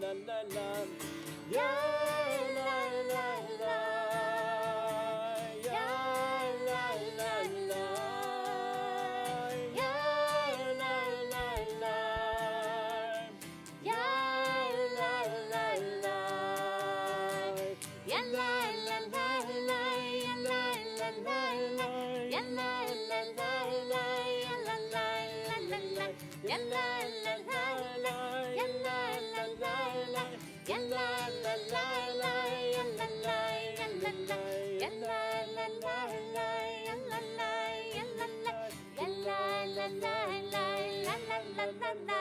la la la. Ya la la la. Ya la la la. Ya la la la. Ya la la la. Ya la la la la. Ya la la la la. Ya la la la la. Ya la la la la. Ya la la la la. Ya la la la la. Ya la la la la. Ya la la ya la la. Ya la la la la. Ya la la ya la la. Ya la la la la. La la la la la.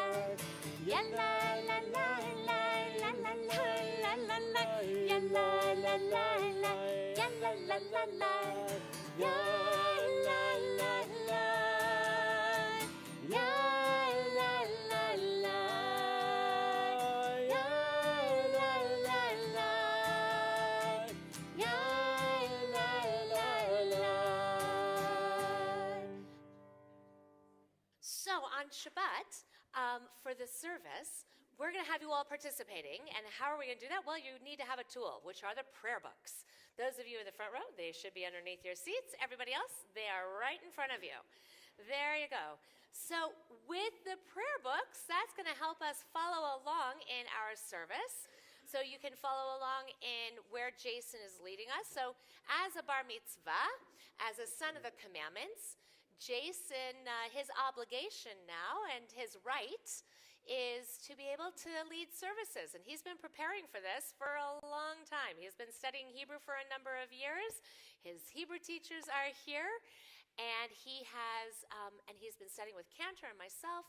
Ya la la la la. La la la la la la. Ya la la la la. Ya la la la la. Ya la la la. Ya la la la. Ya la la la. Ya la la la. So on Shabbat, for the service, we're going to have you all participating. And how are we going to do that? Well, you need to have a tool, which are the prayer books. Those of you in the front row, they should be underneath your seats. Everybody else, they are right in front of you. There you go. So with the prayer books, that's going to help us follow along in our service. So you can follow along in where Jason is leading us. So as a bar mitzvah, as a son of the commandments, Jason, his obligation now and his right is to be able to lead services. And he's been preparing for this for a long time. He's been studying Hebrew for a number of years. His Hebrew teachers are here. And he's been studying with Cantor and myself.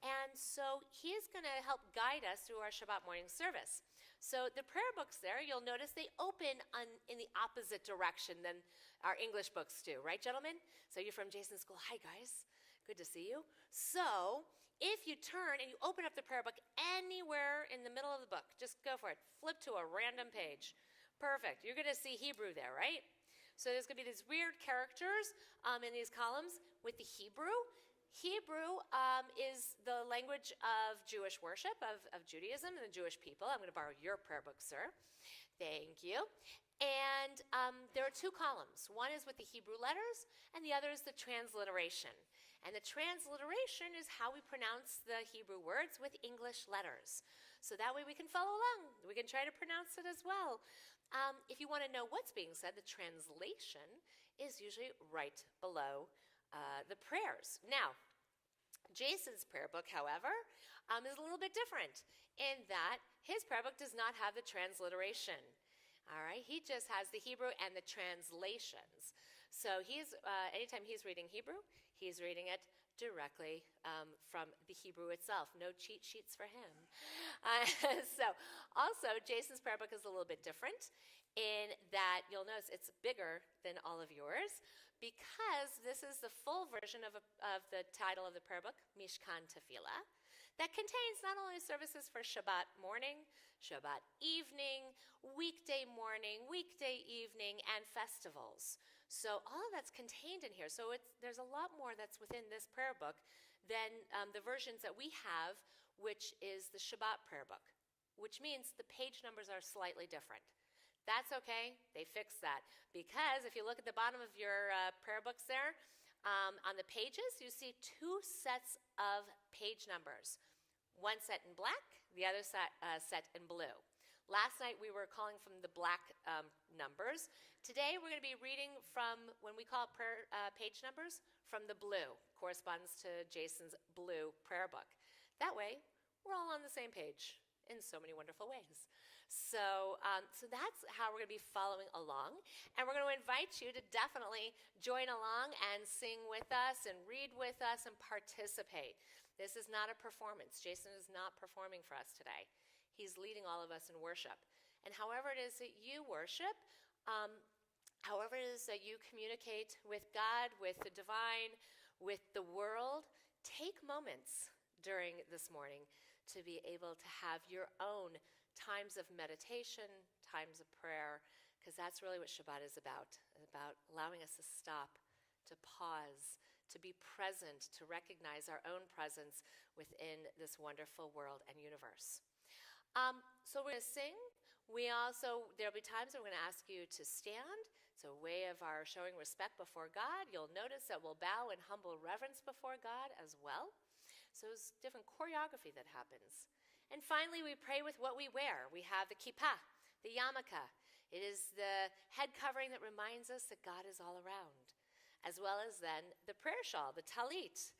And so he's going to help guide us through our Shabbat morning service. So the prayer books there, you'll notice they open in the opposite direction than our English books do. Right, gentlemen? So you're from Jason's school. Hi, guys. Good to see you. So if you turn and you open up the prayer book anywhere in the middle of the book, just go for it. Flip to a random page. Perfect. You're going to see Hebrew there, right? So there's going to be these weird characters in these columns with the Hebrew. Hebrew is the language of Jewish worship, of Judaism and the Jewish people. I'm going to borrow your prayer book, sir. Thank you. And there are two columns. One is with the Hebrew letters, and the other is the transliteration. And the transliteration is how we pronounce the Hebrew words with English letters. So that way we can follow along. We can try to pronounce it as well. If you want to know what's being said, the translation is usually right below the prayers. Now, Jason's prayer book, however, is a little bit different in that his prayer book does not have the transliteration. All right, he just has the Hebrew and the translations. So anytime he's reading Hebrew, he's reading it directly from the Hebrew itself. No cheat sheets for him. So also, Jason's prayer book is a little bit different in that you'll notice it's bigger than all of yours because this is the full version of the title of the prayer book, Mishkan Tefillah, that contains not only services for Shabbat morning, Shabbat evening, weekday morning, weekday evening, and festivals. So all of that's contained in here. So there's a lot more that's within this prayer book than the versions that we have, which is the Shabbat prayer book, which means the page numbers are slightly different. That's okay. They fixed that. Because if you look at the bottom of your prayer books there, on the pages, you see two sets of page numbers. One set in black, the other set in blue. Last night we were calling from the black numbers. Today we're going to be reading from, when we call page numbers, from the blue. Corresponds to Jason's blue prayer book. That way, we're all on the same page in so many wonderful ways. So that's how we're going to be following along. And we're going to invite you to definitely join along and sing with us and read with us and participate. This is not a performance. Jason is not performing for us today. He's leading all of us in worship. And however it is that you worship, however it is that you communicate with God, with the divine, with the world, take moments during this morning to be able to have your own times of meditation, times of prayer, because that's really what Shabbat is about allowing us to stop, to pause, to be present, to recognize our own presence within this wonderful world and universe. So we're going to sing. There'll be times that we're going to ask you to stand. It's a way of our showing respect before God. You'll notice that we'll bow in humble reverence before God as well. So there's different choreography that happens. And finally, we pray with what we wear. We have the kippah, the yarmulke. It is the head covering that reminds us that God is all around, as well as then the prayer shawl, the talit.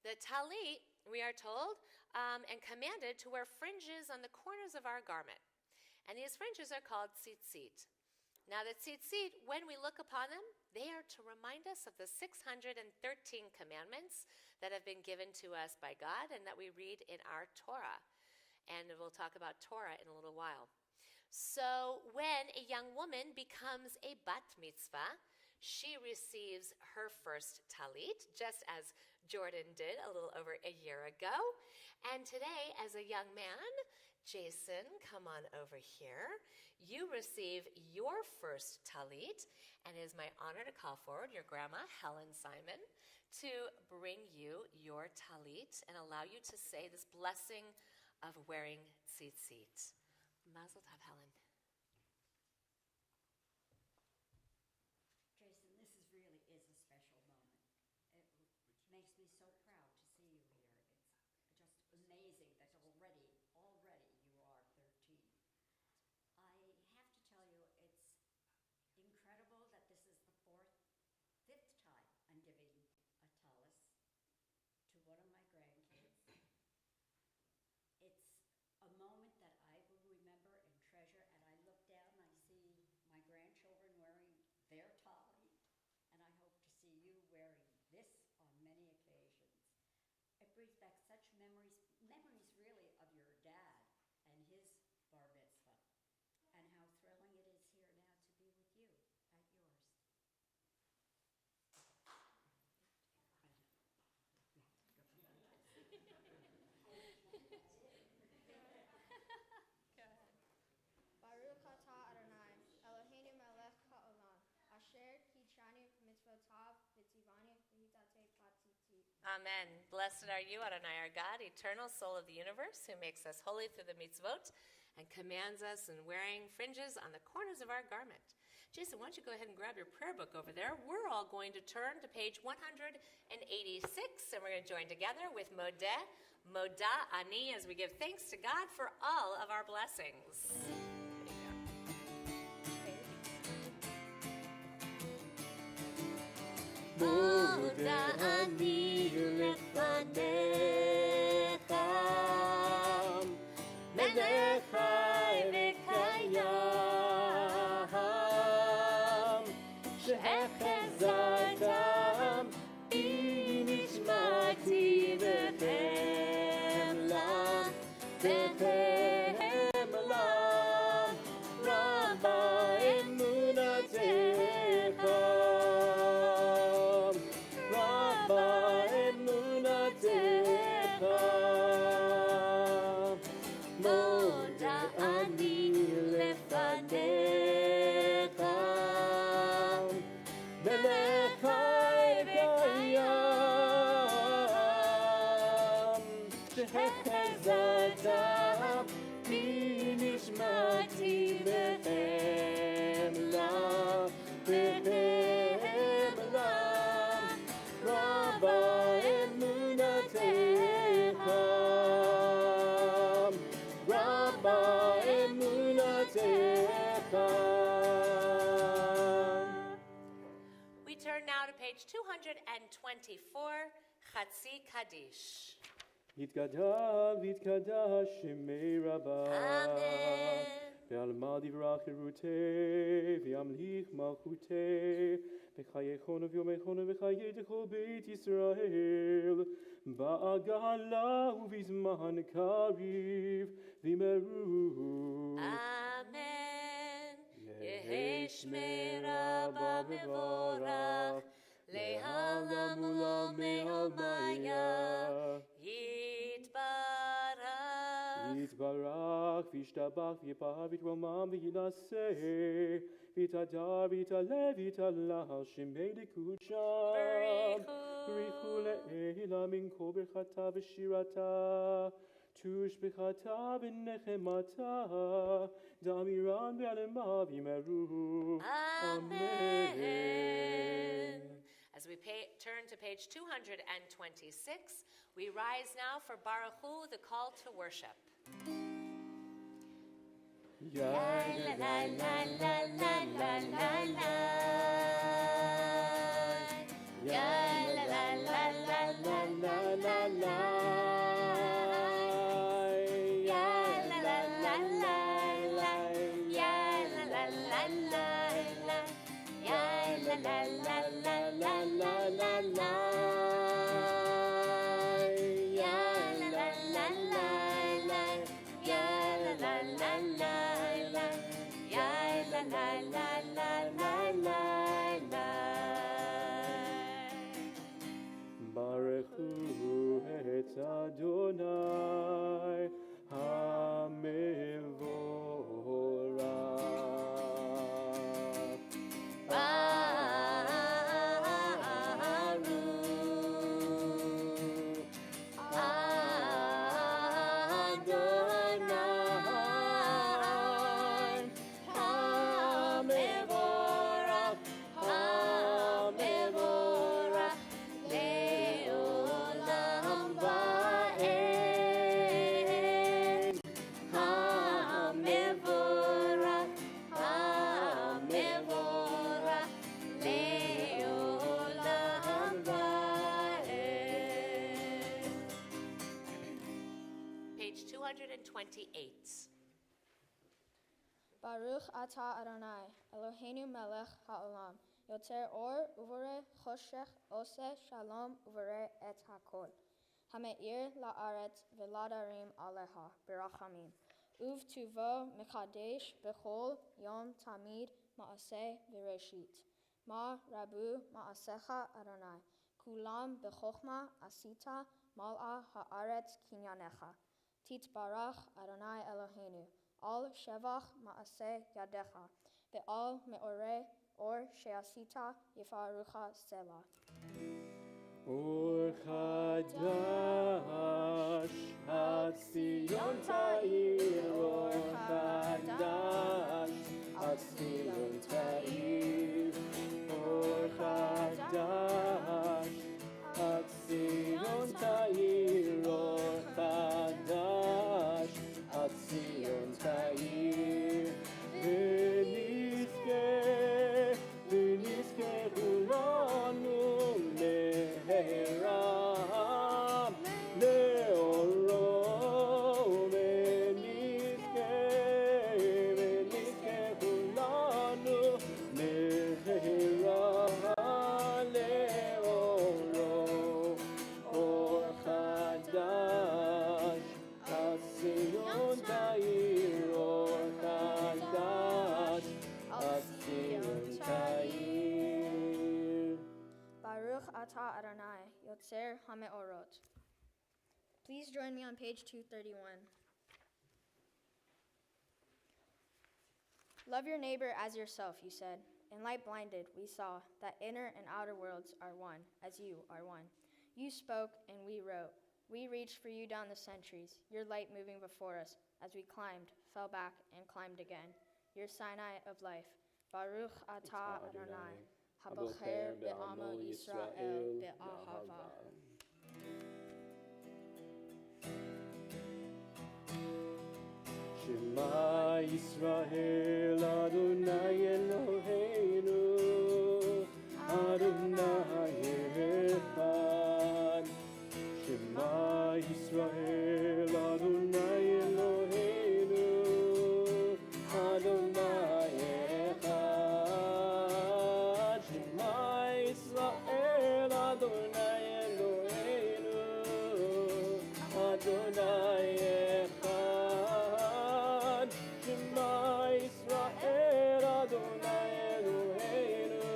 The talit, we are told, and commanded to wear fringes on the corners of our garment. And these fringes are called tzitzit. Now the tzitzit, when we look upon them, they are to remind us of the 613 commandments that have been given to us by God and that we read in our Torah. And we'll talk about Torah in a little while. So when a young woman becomes a bat mitzvah, she receives her first talit, just as Jordan did a little over a year ago. And today, as a young man, Jason, come on over here. You receive your first talit, and it is my honor to call forward your grandma, Helen Simon, to bring you your talit and allow you to say this blessing of wearing tzitzit. Mazel tov, Helen. Jason, this really is a special moment. It makes me so proud to see you here. It's just amazing that already you are 13. I have to tell you, it's incredible that this is the fifth time I'm giving a talis to one of my grandkids. It's a moment that I will remember and treasure, and I look down and I see my grandchildren wearing their talit, and I hope to see you wearing this on many occasions. It brings back such memories really of your dad and his bar mitzvah, and how thrilling it is here now to be with you at yours. Baruch atah Adonai, Eloheinu melech haolam, asher kichani mitzvotav v'tzivani v'hitate patiti. Amen. Blessed are you, Adonai, our God, eternal soul of the universe, who makes us holy through the mitzvot and commands us in wearing fringes on the corners of our garment. Jason, why don't you go ahead and grab your prayer book over there? We're all going to turn to page 186, and we're going to join together with Modeh, Moda, Ani, as we give thanks to God for all of our blessings. Moda, Ani, lefanecha, melech chai v'kayam, she'echezartam b'nishmati v'chemla, v'chemla, Rabba emunatecha, Rabba emunatecha, Moda ani lefanecha, melech chai v'kayam, shehechezartam b'nishmati v'chemla, v'chemla, Rabba emunatecha, Rabba emunatecha. We turn now to page 224, Chatzi Kaddish. יתגדל ויתקדש שמי רבה. Amen. ועלמא דברה חירותי, וימליך מלכותי, בחייכון וביומכון ובחיי כל בית ישראל, בעגלה ובזמן קריב, וימרו. Amen. יהי שמי רבה מבורך, לעולם ולעולמי עולמיה. יתברך. יתברך וישתבח ויפאר ויתרומם וינשא, ויתהדר ויתעלה ויתעלה על שמי לקודשם. בריחו לעילה מן כל ברכתה ושירתה, תושבחתה ונחמתה, דמירן ועלמה וימרו. Amen. As we turn to page 226, we rise now for Baruch Hu, the call to worship. Ya La la la la la la la la. Ya la la la la la la la la. Ya la la la la la. Ya la la la la la. Ya la la la la la la la la. Ya la la la la la. Ya la la la la la. Ya la la la la la la la. Baruch Hu et Adonai HaMevorach. Page 228. Baruch atah Adonai, Eloheinu melech ha'olam, yoter or uvore choshech oseh shalom uvore et hakol. Hameir la'aretz v'ladarim aleha, berachamim. Uv tuvo mekadesh bechol yom tamid ma'aseh v'reshit. Ma rabu ma'asecha Adonai, kulam bechokma asita mal'a ha'aretz kinyanecha. Titbarach Adonai Eloheinu, al shevach ma'aseh yadecha, ve'al me'ore or she'asita yifarucha selah. Or Chadash, Atzion Ta'ir, Or Chadash, Atzion Ta'ir, Or Chadash, Atzion Ta'ir, Or Chadash, Atzion Ta'ir, ונזכה כולנו להרם לאורו, ונזכה כולנו להרם לאורו, אור חדש, הציון תאיר, אור חדש, הציון תאיר. Baruch atah Adonai, Yotzer HaMeorot. Please join me on page 231. Love your neighbor as yourself, you said. In light blinded, we saw that inner and outer worlds are one, as you are one. You spoke and we wrote. We reached for you down the centuries, your light moving before us as we climbed, fell back, and climbed again. Your Sinai of life. Baruch atah Adonai, habocher be'amo Yisrael be'ahava. Shema Yisrael, Adonai Eloheinu, Adonai Echad. Shema Yisrael, Adonai Eloheinu, Adonai Echad. Shema Yisrael, Adonai Eloheinu, Adonai Echad. Shema Yisrael, Adonai Eloheinu,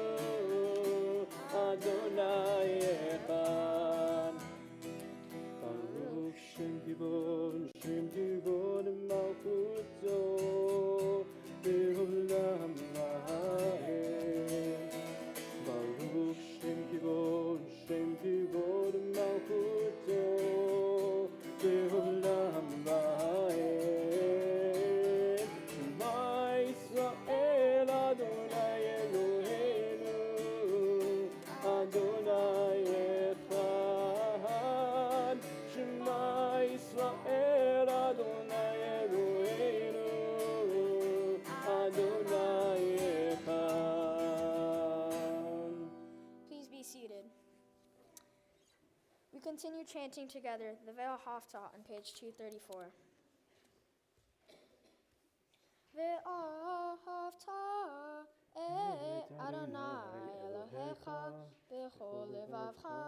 Adonai Echad. Baruch Shem Gibon Malchuto, Be'olam Va'ed. Baruch Shem Gibon Malchuto, Be'olam Va'ed. Shema Yisrael, Adonai Eloheinu, Adonai Echad. Shema Yisrael, Adonai Eloheinu, Adonai Echad. Please be seated. We continue chanting together the Ve'al Haftah on page 234. Ve'al Haftah Adonai Elohecha b'chol levavcha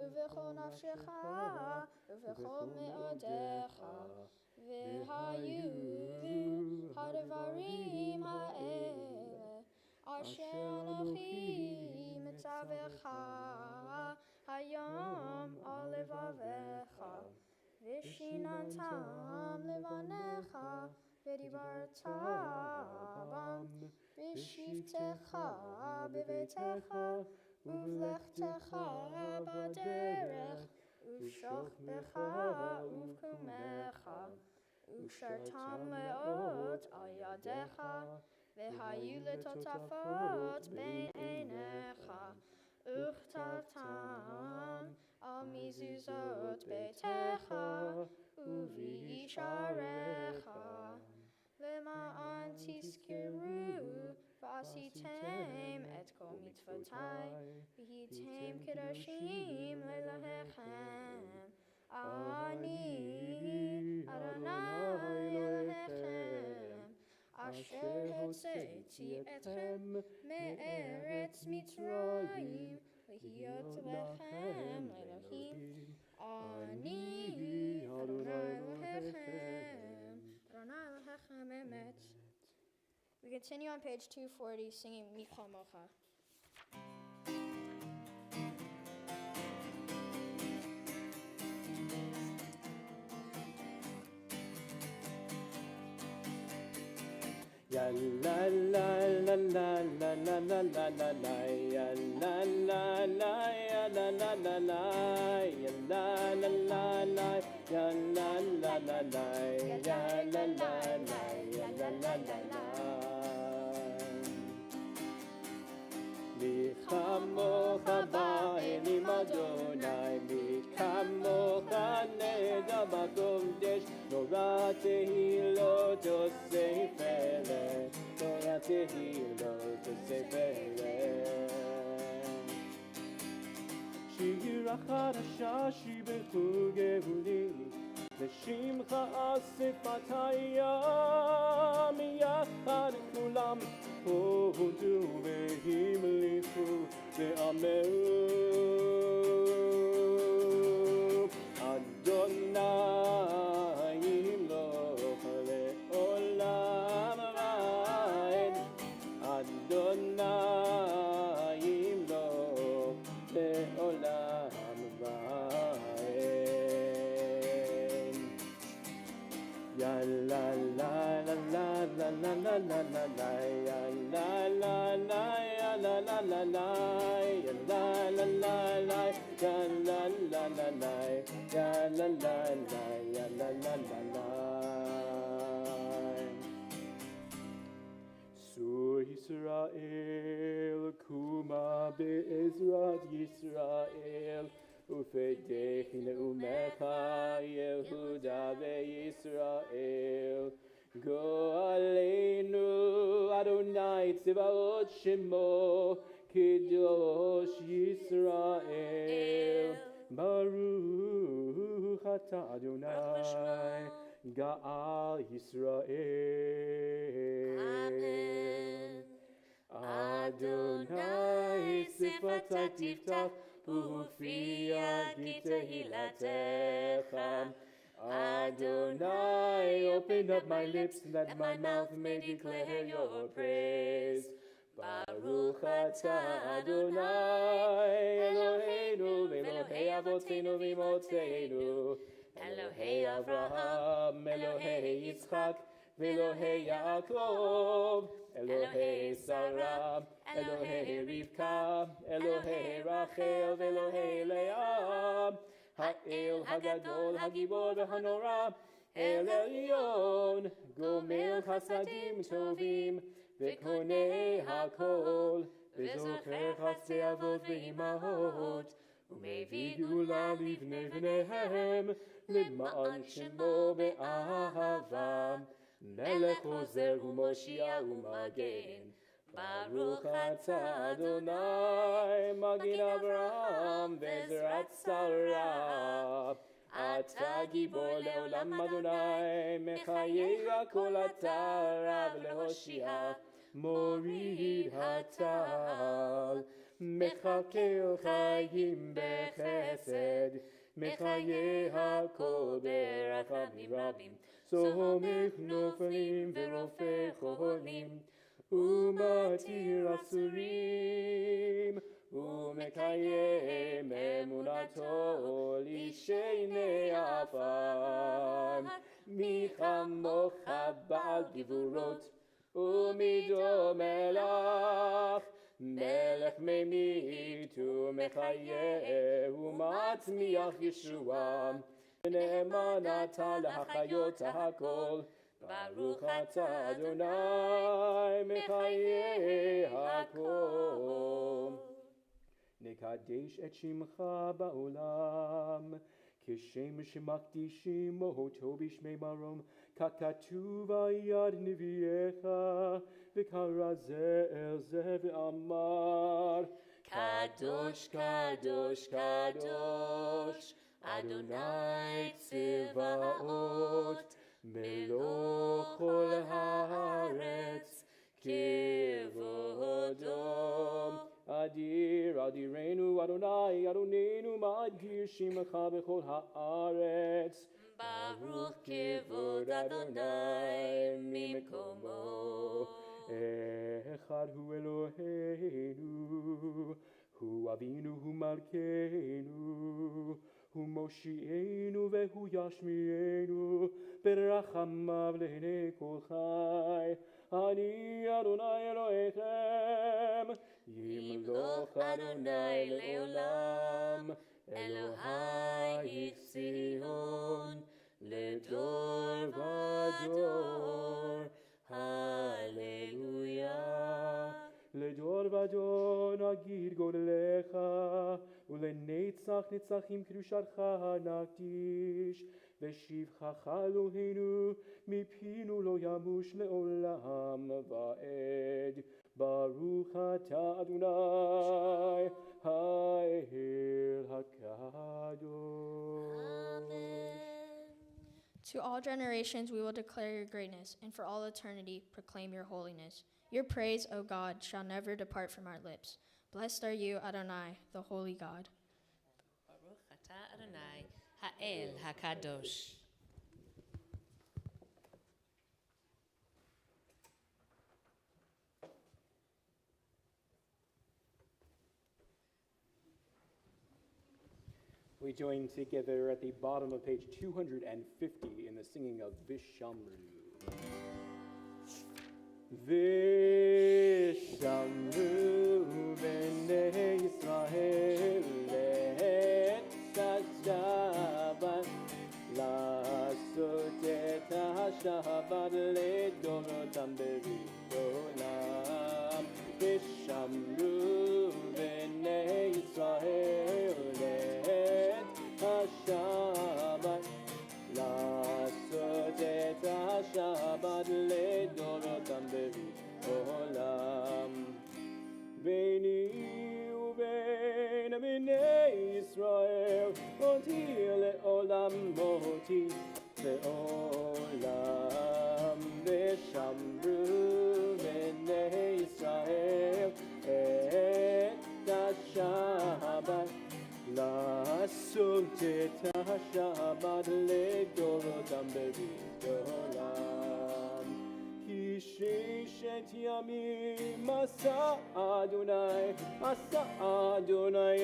u'v'chol nafshecha u'v'chol me'odecha v'hayu ha'devarim ha'ele asher Anochi mitzavecha hayom al levavecha v'shinantam levanecha v'dibarta bam v'shivtecha b'veitecha uv'lechtecha b'derech uv'shochbecha uv'kumecha uv'shartam leot al yadecha v'hayu letotafot bein einecha uchtatam al mizuzot beitecha uv'yisharecha למען תזכרו ועשיתם את כל מצוותי והייתם קדושים לאלוהיכם. אני אדוני אלוהיכם אשר הוצאתי אתכם מארץ מצרים להיות לכם לאלוהים. אני אדוני אלוהיכם. We continue on page 240 singing Micha Mocha. Ya la la מי כמוך באלים אדוני, מי כמוך נדע בקודש, נורא תהילות עושה פלא, נורא תהילות עושה פלא. שיר החדשה שיבחו גאוני, לשמך אספת הים, יחד כולם הודו והמליכו ואמרו, אדוני ימלוך לעולם ועד, אדוני ימלוך לעולם ועד. יה לה לה לה לה לה לה לה לה לה, יה לה לה לה, יה לה לה לה לה, יה לה לה לה לה, יה לה לה לה לה, יה לה לה לה, יה לה לה לה לה. So Yisrael, kuma be'ezrat Yisrael, ופתח נאומך יהודה וישראל. גואלנו אדוני צבאות שמו, קדוש ישראל. ברוך אתה אדוני גאל ישראל. אדוני שפתי תפתח ופיה כי תהילתך. Adonai, open up my lips, that my mouth may declare your praise. Baruch atah Adonai, Eloheinu, Elohei Avotenu v'Imotzeinu, Elohei Avraham, Elohei Yitzchak, Elohei Yaakov, Elohei Sarah, Elohei Rivka, Elohei Rachel, Elohei Leah. האל הגדול, הגיבור והנורא, אל עליון, גומל חסדים טובים, וקונה הכל, וזוכר חסדי אבות ואימהות, ומביא גאולה לבני בניהם, למען שמו באהבה, מלך עוזר ומושיע ומגן. ברוך אתה אדוני, מגן אברהם וזרעת שרה. אתה גיבור לעולם אדוני, מחיה כל אתה רב להושיע, מוריד הטל, מחכה חיים בחסד, מחיה הכל ברחמים רבים, סומך נופלים ורופא חולים, ומתיר אסורים, ומקיים אמונתו לשני עפר. מי כמוך בעל גבורות, ומי דומה לך, מלך ממית ומחיה ומצמיח ישועה, נאמן אתה להחיות הכל. ברוך אתה אדוני מחיה הכל. נקדש את שמך בעולם, כשם שמקדישים אותו בשמי מרום, ככתוב על יד נביאך, וקרא זה אל זה ואמר, קדוש קדוש קדוש אדוני צבאות, מלוך כל הארץ כבודו. אדיר אדירנו אדוני אדוננו, מאדיר שמך בכל הארץ. ברוך כבוד אדוני ממקומו. אחד הוא אלוהינו, הוא אבינו, הוא מלכנו, הוא מושיענו והוא ישמיענו, ברחמיו לעיני כל חי. אני אדוני אלוהיכם, ימלוך אדוני לעולם, אלוהי ציון, לדור ודור, הללויה. לדור ודור נגיד גודלך, ולנצח נצחים קדושתך נקדיש, ושבחך אלוהינו מפינו לא ימוש לעולם ועד. ברוך אתה אדוני האל הקדוש. To all generations we will declare your greatness, and for all eternity proclaim your holiness. Your praise, O God, shall never depart from our lips. Blessed are you, Adonai, the holy God. Baruch atah Adonai, ha'el hakadosh. We join together at the bottom of page 250 in the singing of Vishamru. Vishamru b'nei Yisrael et Shabbat לעשות את השבת לדורותם ברית עולם. ושמרו בני ישראל את השבת, לעשות את השבת לדורותם ברית עולם. ביני ובין בני ישראל אותי לעולם אותי לעולם. ושמרו בני ישראל את השבת, לעשות את השבת לדורותם ברית עולם. כי ששת ימים עשה אדוני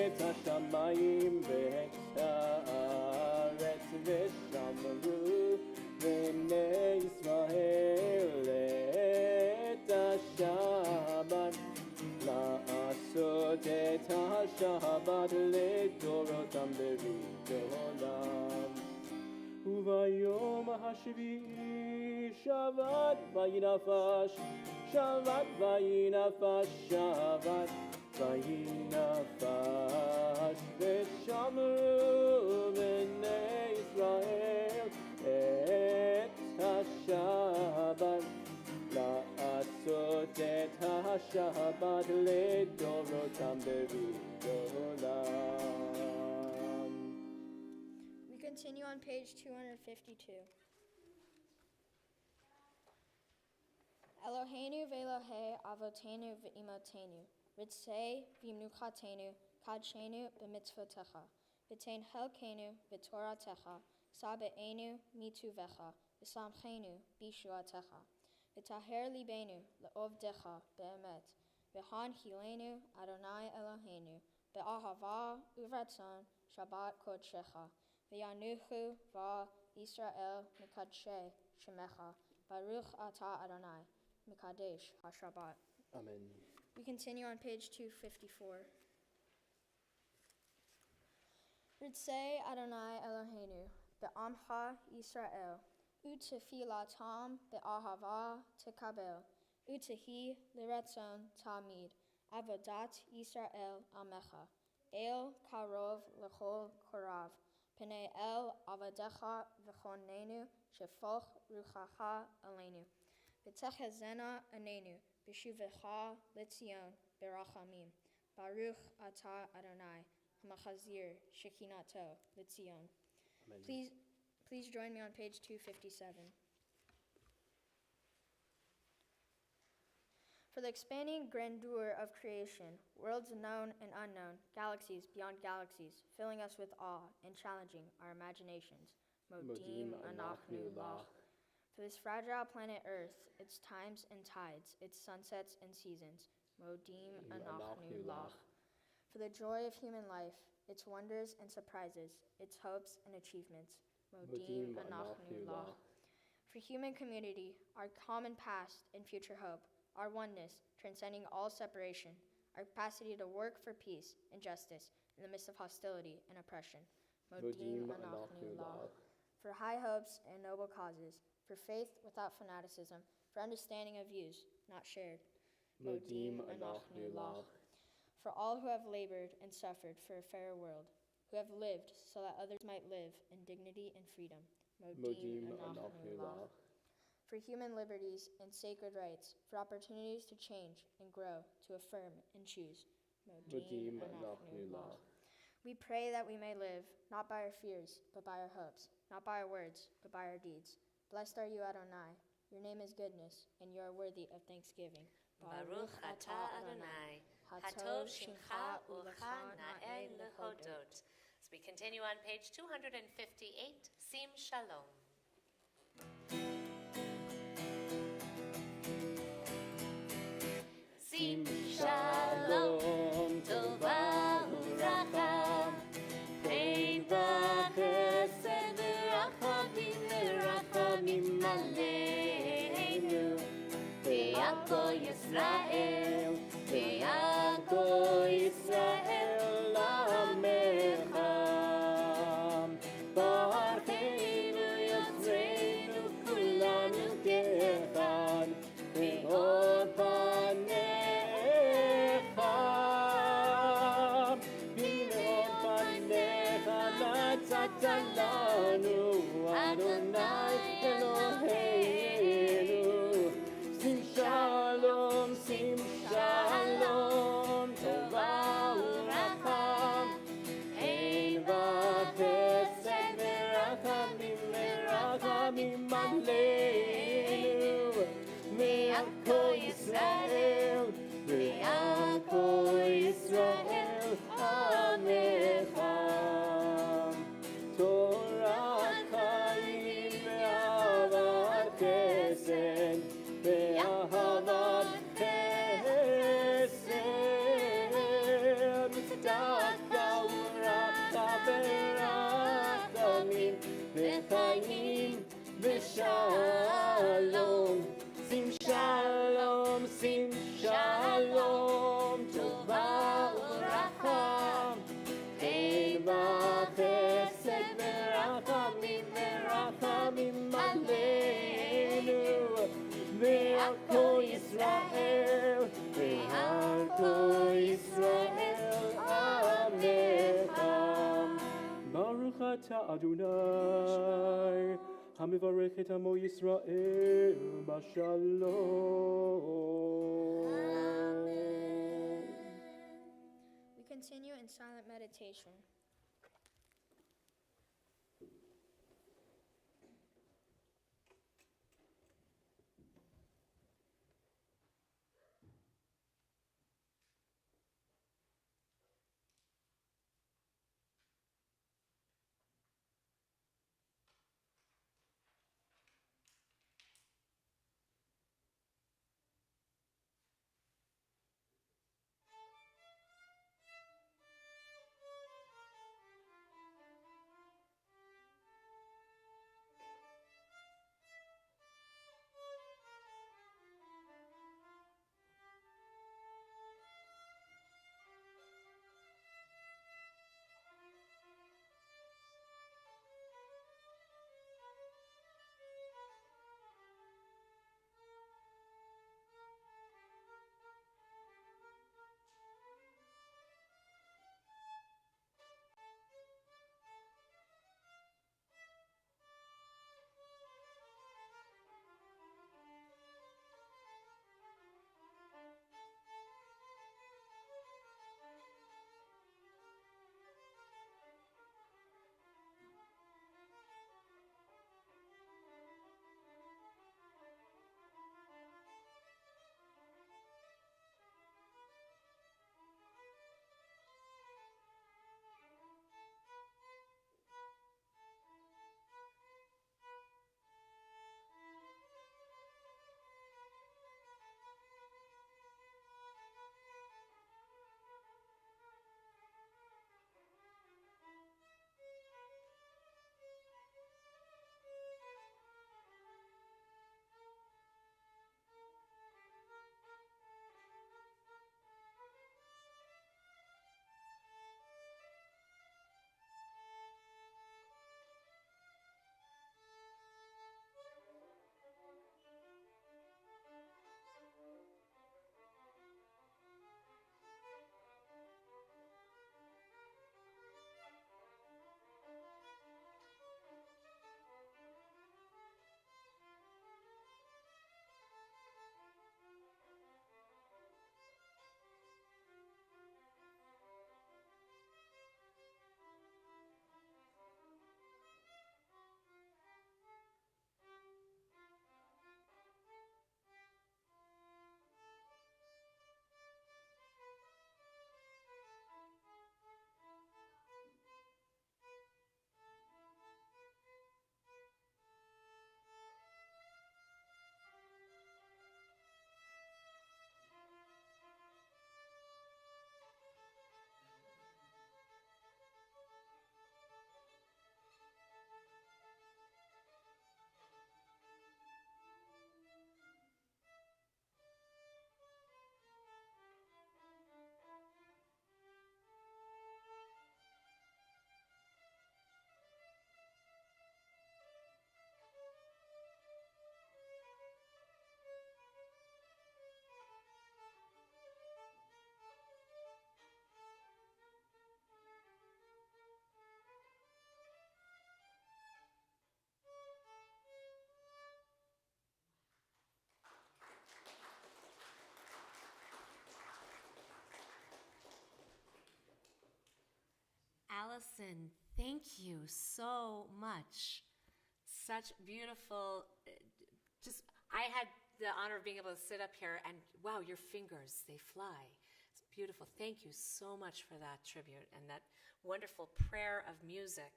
את השמיים ואת הארץ. ושמרו בני ישראל את השבת, לעשות את השבת לדורותם ברית עולם. וביום השביעי שבת וינפש, שבת וינפש, שבת וינפש. ושמרו בני ישראל את השבת, לעשות את השבת לדורותם ברית עולם. We continue on page 252. Eloheinu ve'Elohei avotenu ve'imotenu, ritzei v'imnuchatenu, kadshenu b'mitzvotecha, v'tein helkenu v'toratecha, sabe'enu mituvecha, v'samchenu b'shuatecha, v'taher libenu le'ovdecha be'emet, v'hanhilenu Adonai Eloheinu, be'ahava uvratzon Shabbat kodshecha, v'yanuchu va Yisrael mikadshe shemecha, Baruch atah Adonai, Mikadesh HaShabbat. Amen. We continue on page 254. Ritzei Adonai Eloheinu, be'amcha Yisrael, u'tefilatam be'ahava tekabel, u'tehi liratzon tamid, avodat Yisrael amecha, el karov lechol korav, Pnei el avadecha v'chonenu, shefoch ruchacha aleinu. V'techezena anenu, b'shuvecha l'tzion, berachamim. Baruch atah Adonai, hamachazir shekinato l'tzion. Please join me on page 257. For the expanding grandeur of creation, worlds known and unknown, galaxies beyond galaxies, filling us with awe and challenging our imaginations. Modim anachnu lach. For this fragile planet Earth, its times and tides, its sunsets and seasons. Modim anachnu lach. For the joy of human life, its wonders and surprises, its hopes and achievements. Modim anachnu lach. For human community, our common past and future hope, our oneness, transcending all separation, our capacity to work for peace and justice in the midst of hostility and oppression. Modim anachnu lach. For high hopes and noble causes, for faith without fanaticism, for understanding of views not shared. Modim anachnu lach. For all who have labored and suffered for a fairer world, who have lived so that others might live in dignity and freedom. Modim anachnu lach. For human liberties and sacred rights, for opportunities to change and grow, to affirm and choose. Modim anachnu lach. We pray that we may live, not by our fears, but by our hopes, not by our words, but by our deeds. Blessed are you, Adonai. Your name is goodness, and you are worthy of thanksgiving. Baruch atah Adonai, hatov shimcha ulecha na'eh lehodot. As we continue on page 258, Sim Shalom. Sim Shalom, Tova Uracha, Ein v'chesed v'rachamim aleinu, V'yako Yisrael, V'yako Yisrael Lamecha, Barcheinu Yotzreinu Kulanu Ke'echad, Ve'od Panecha, Ve'od Panecha Natzata lanu, Adonai Eloheinu. Sim shalom, tova uracham, ein v'chesed v'rachamim aleinu, ve'yako Yisrael, amecha, Torah chaim ve'avat chesed, Ve'ahavat chesed, tzedakah uracha v'rachamim, v'chayim v'shalom. Sim shalom, tova uracha, ein v'chesed v'rachamim aleinu, Ve'yako Yisrael, Amecha. Baruch atah Adonai, hamivarech et amo Yisrael b'shalom. We continue in silent meditation. Allison, thank you so much. Such beautiful, I had the honor of being able to sit up here and wow, your fingers, they fly. It's beautiful. Thank you so much for that tribute and that wonderful prayer of music.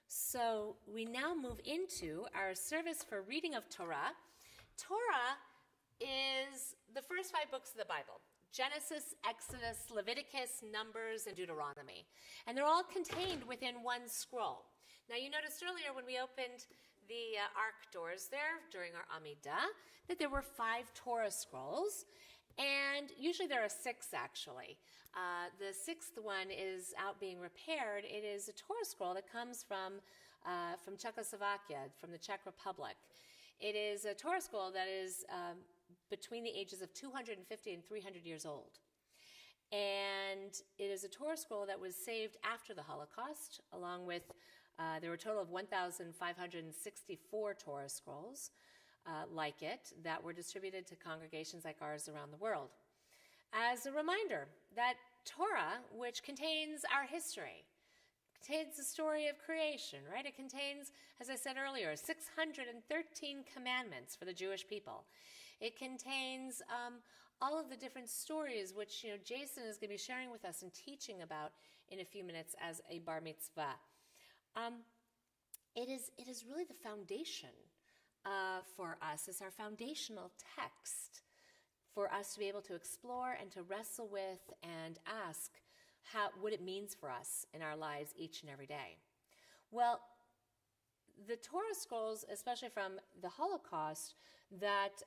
So we now move into our service for reading of Torah. Torah is the first 5 books of the Bible: Genesis, Exodus, Leviticus, Numbers, and Deuteronomy. And they're all contained within one scroll. Now, you noticed earlier when we opened the ark doors there during our Amidah that there were 5 Torah scrolls, and usually there are 6 actually. The 6th one is out being repaired. It is a Torah scroll that comes from Czechoslovakia, from the Czech Republic. It is a Torah scroll that is between the ages of 250 and 300 years old. And it is a Torah scroll that was saved after the Holocaust, along with, there were a total of 1,564 Torah scrolls like it that were distributed to congregations like ours around the world. As a reminder that Torah, which contains our history, contains the story of creation, right? It contains, as I said earlier, 613 commandments for the Jewish people. It contains all of the different stories which Jason is going to be sharing with us and teaching about in a few minutes as a bar mitzvah. It is really the foundation for us. It's our foundational text for us to be able to explore and to wrestle with and ask what it means for us in our lives each and every day. Well, the Torah scrolls, especially from the Holocaust, that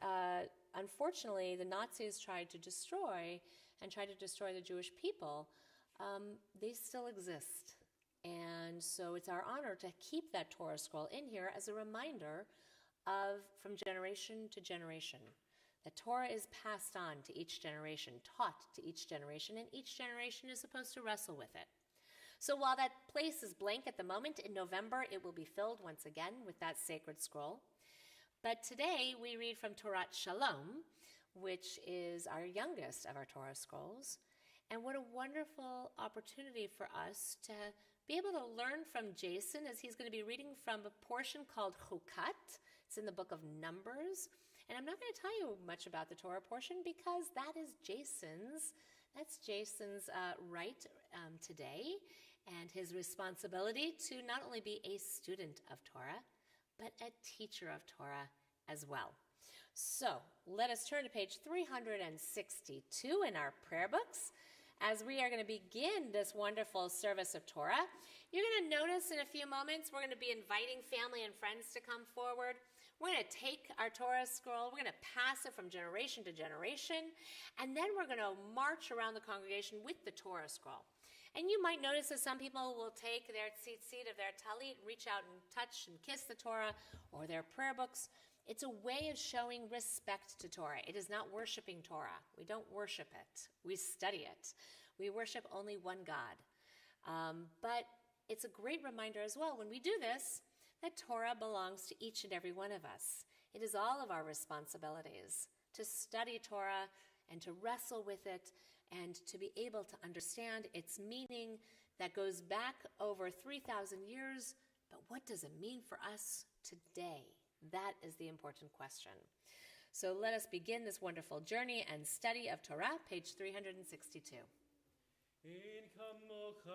unfortunately the Nazis tried to destroy the Jewish people, they still exist. And so it's our honor to keep that Torah scroll in here as a reminder of from generation to generation. The Torah is passed on to each generation, taught to each generation, and each generation is supposed to wrestle with it. So while that place is blank at the moment, in November it will be filled once again with that sacred scroll. But today we read from Torah Sholom, which is our youngest of our Torah scrolls. And what a wonderful opportunity for us to be able to learn from Jason as he's going to be reading from a portion called Chukat. It's in the book of Numbers. And I'm not going to tell you much about the Torah portion because that's Jason's right today and his responsibility to not only be a student of Torah, but a teacher of Torah as well. So let us turn to page 362 in our prayer books as we are going to begin this wonderful service of Torah. You're going to notice in a few moments we're going to be inviting family and friends to come forward. We're going to take our Torah scroll, we're going to pass it from generation to generation, and then we're going to march around the congregation with the Torah scroll. And you might notice that some people will take their seat of their talit, reach out and touch and kiss the Torah or their prayer books. It's a way of showing respect to Torah. It is not worshiping Torah. We don't worship it. We study it. We worship only one God. But it's a great reminder as well when we do this that Torah belongs to each and every one of us. It is all of our responsibilities to study Torah and to wrestle with it and to be able to understand its meaning that goes back over 3,000 years. But what does it mean for us today? That is the important question. So let us begin this wonderful journey and study of Torah, page 362. אין כמוך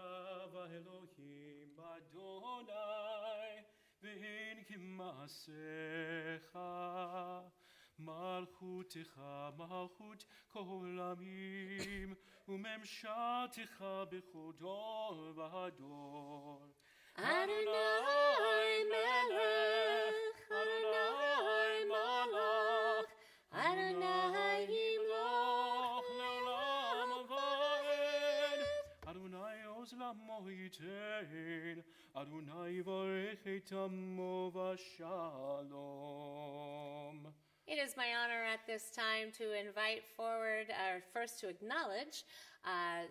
ואלוהים אדוני ואין כמעשיך מלכותך מלכות כל עמים וממשלתך בכל דור ודור Adonai melech, Adonai malach, Adonai yimloch le'olam va'ed. Adonai oz lamo yitain, Adonai yivarech et amo v'shalom. It is my honor at this time to invite forward, or first to acknowledge,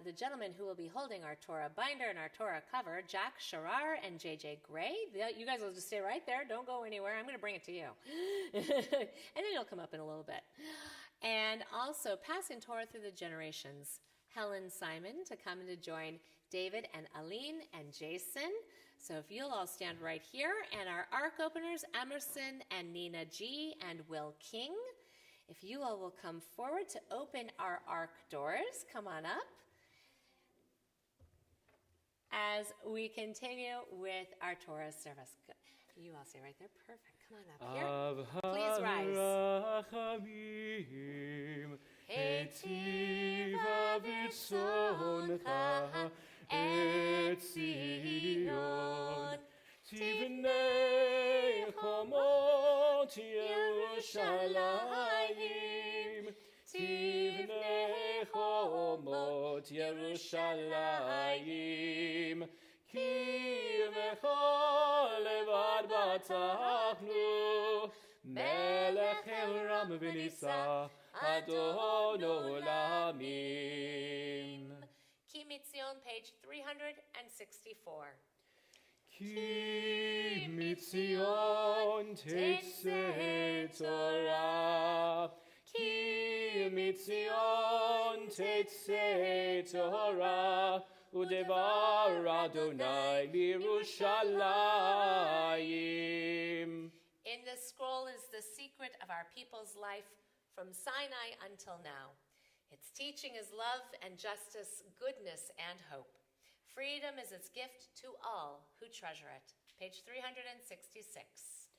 the gentlemen who will be holding our Torah binder and our Torah cover, Jack Sharar and JJ Gray. You guys will just stay right there. Don't go anywhere. I'm going to bring it to you. And then you'll come up in a little bit. And also passing Torah through the generations, Helen Simon to come and to join David and Aline and Jason. So if you'll all stand right here, and our ark openers, Emerson and Nina G and Will King. If you all will come forward to open our ark doors, come on up. As we continue with our Torah service. You all stay right there. Perfect. Come on up here. Please rise. Hetiva v'tzoncha et Zion, tivnei chomot Yerushalayim, tivnei chomot Yerushalayim, ki v'chol levad batachnu, melech Elam v'nisa, Adon Olamim. Ki Mitzion, page 364. Ki Mitzion tetzeh Torah, Ki Mitzion tetzeh Torah, Udevar Adonai Yerushalayim. In this scroll is the secret of our people's life from Sinai until now. Its teaching is love and justice, goodness and hope. Freedom is its gift to all who treasure it. Page 366.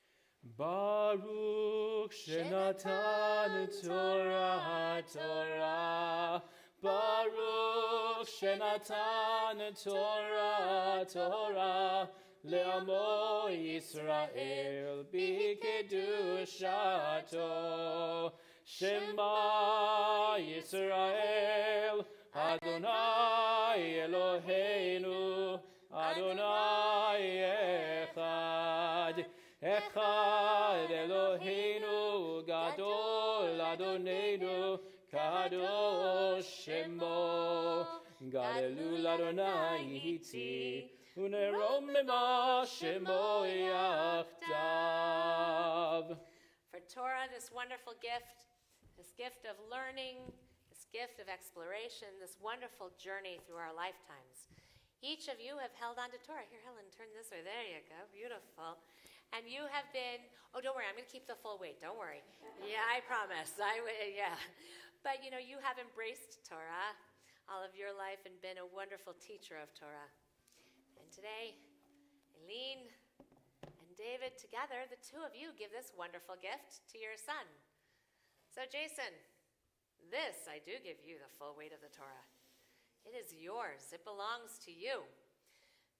Baruch Shenatan Torah Torah, Baruch Shenatan Torah Torah, Le'amo Yisrael B'kedushato. Shema Yisrael, Adonai Eloheinu, Adonai Echad, Echad Eloheinu, Gadol Adonenu, Kadosh Shemo, Gadelu Adonai Hiti, Unerom Mema Shemo Yachdav. For Torah, this wonderful gift, this gift of learning, this gift of exploration, this wonderful journey through our lifetimes. Each of you have held on to Torah. Here, Helen, turn this way. There you go. Beautiful. And you have been, oh, don't worry, I'm going to keep the full weight. Don't worry. Yeah, I promise. Yeah. But, you have embraced Torah all of your life and been a wonderful teacher of Torah. And today, Eileen and David, together, the two of you give this wonderful gift to your son. So, Jason, this I do give you the full weight of the Torah. It is yours. It belongs to you.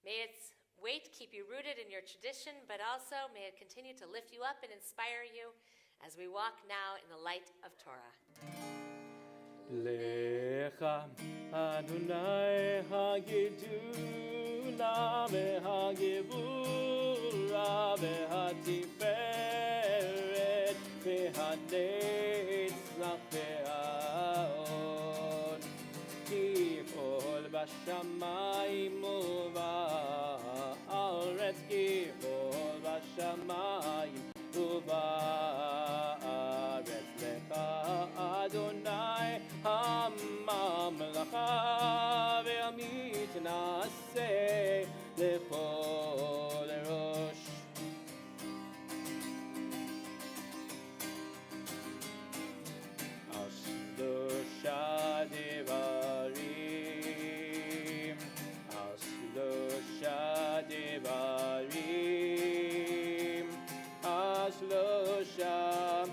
May its weight keep you rooted in your tradition, but also may it continue to lift you up and inspire you as we walk now in the light of Torah. Lecha Adonai hagedula v'hagevura v'hatiferet v'hanetzach v'haon ki kol b'shamayim u'ba'aretz ki kol b'shamayim u'ba'aretz lecha Adonai הממלכה והמתנשא לכל ראש. על שלושה דברים, על שלושה דברים, על שלושה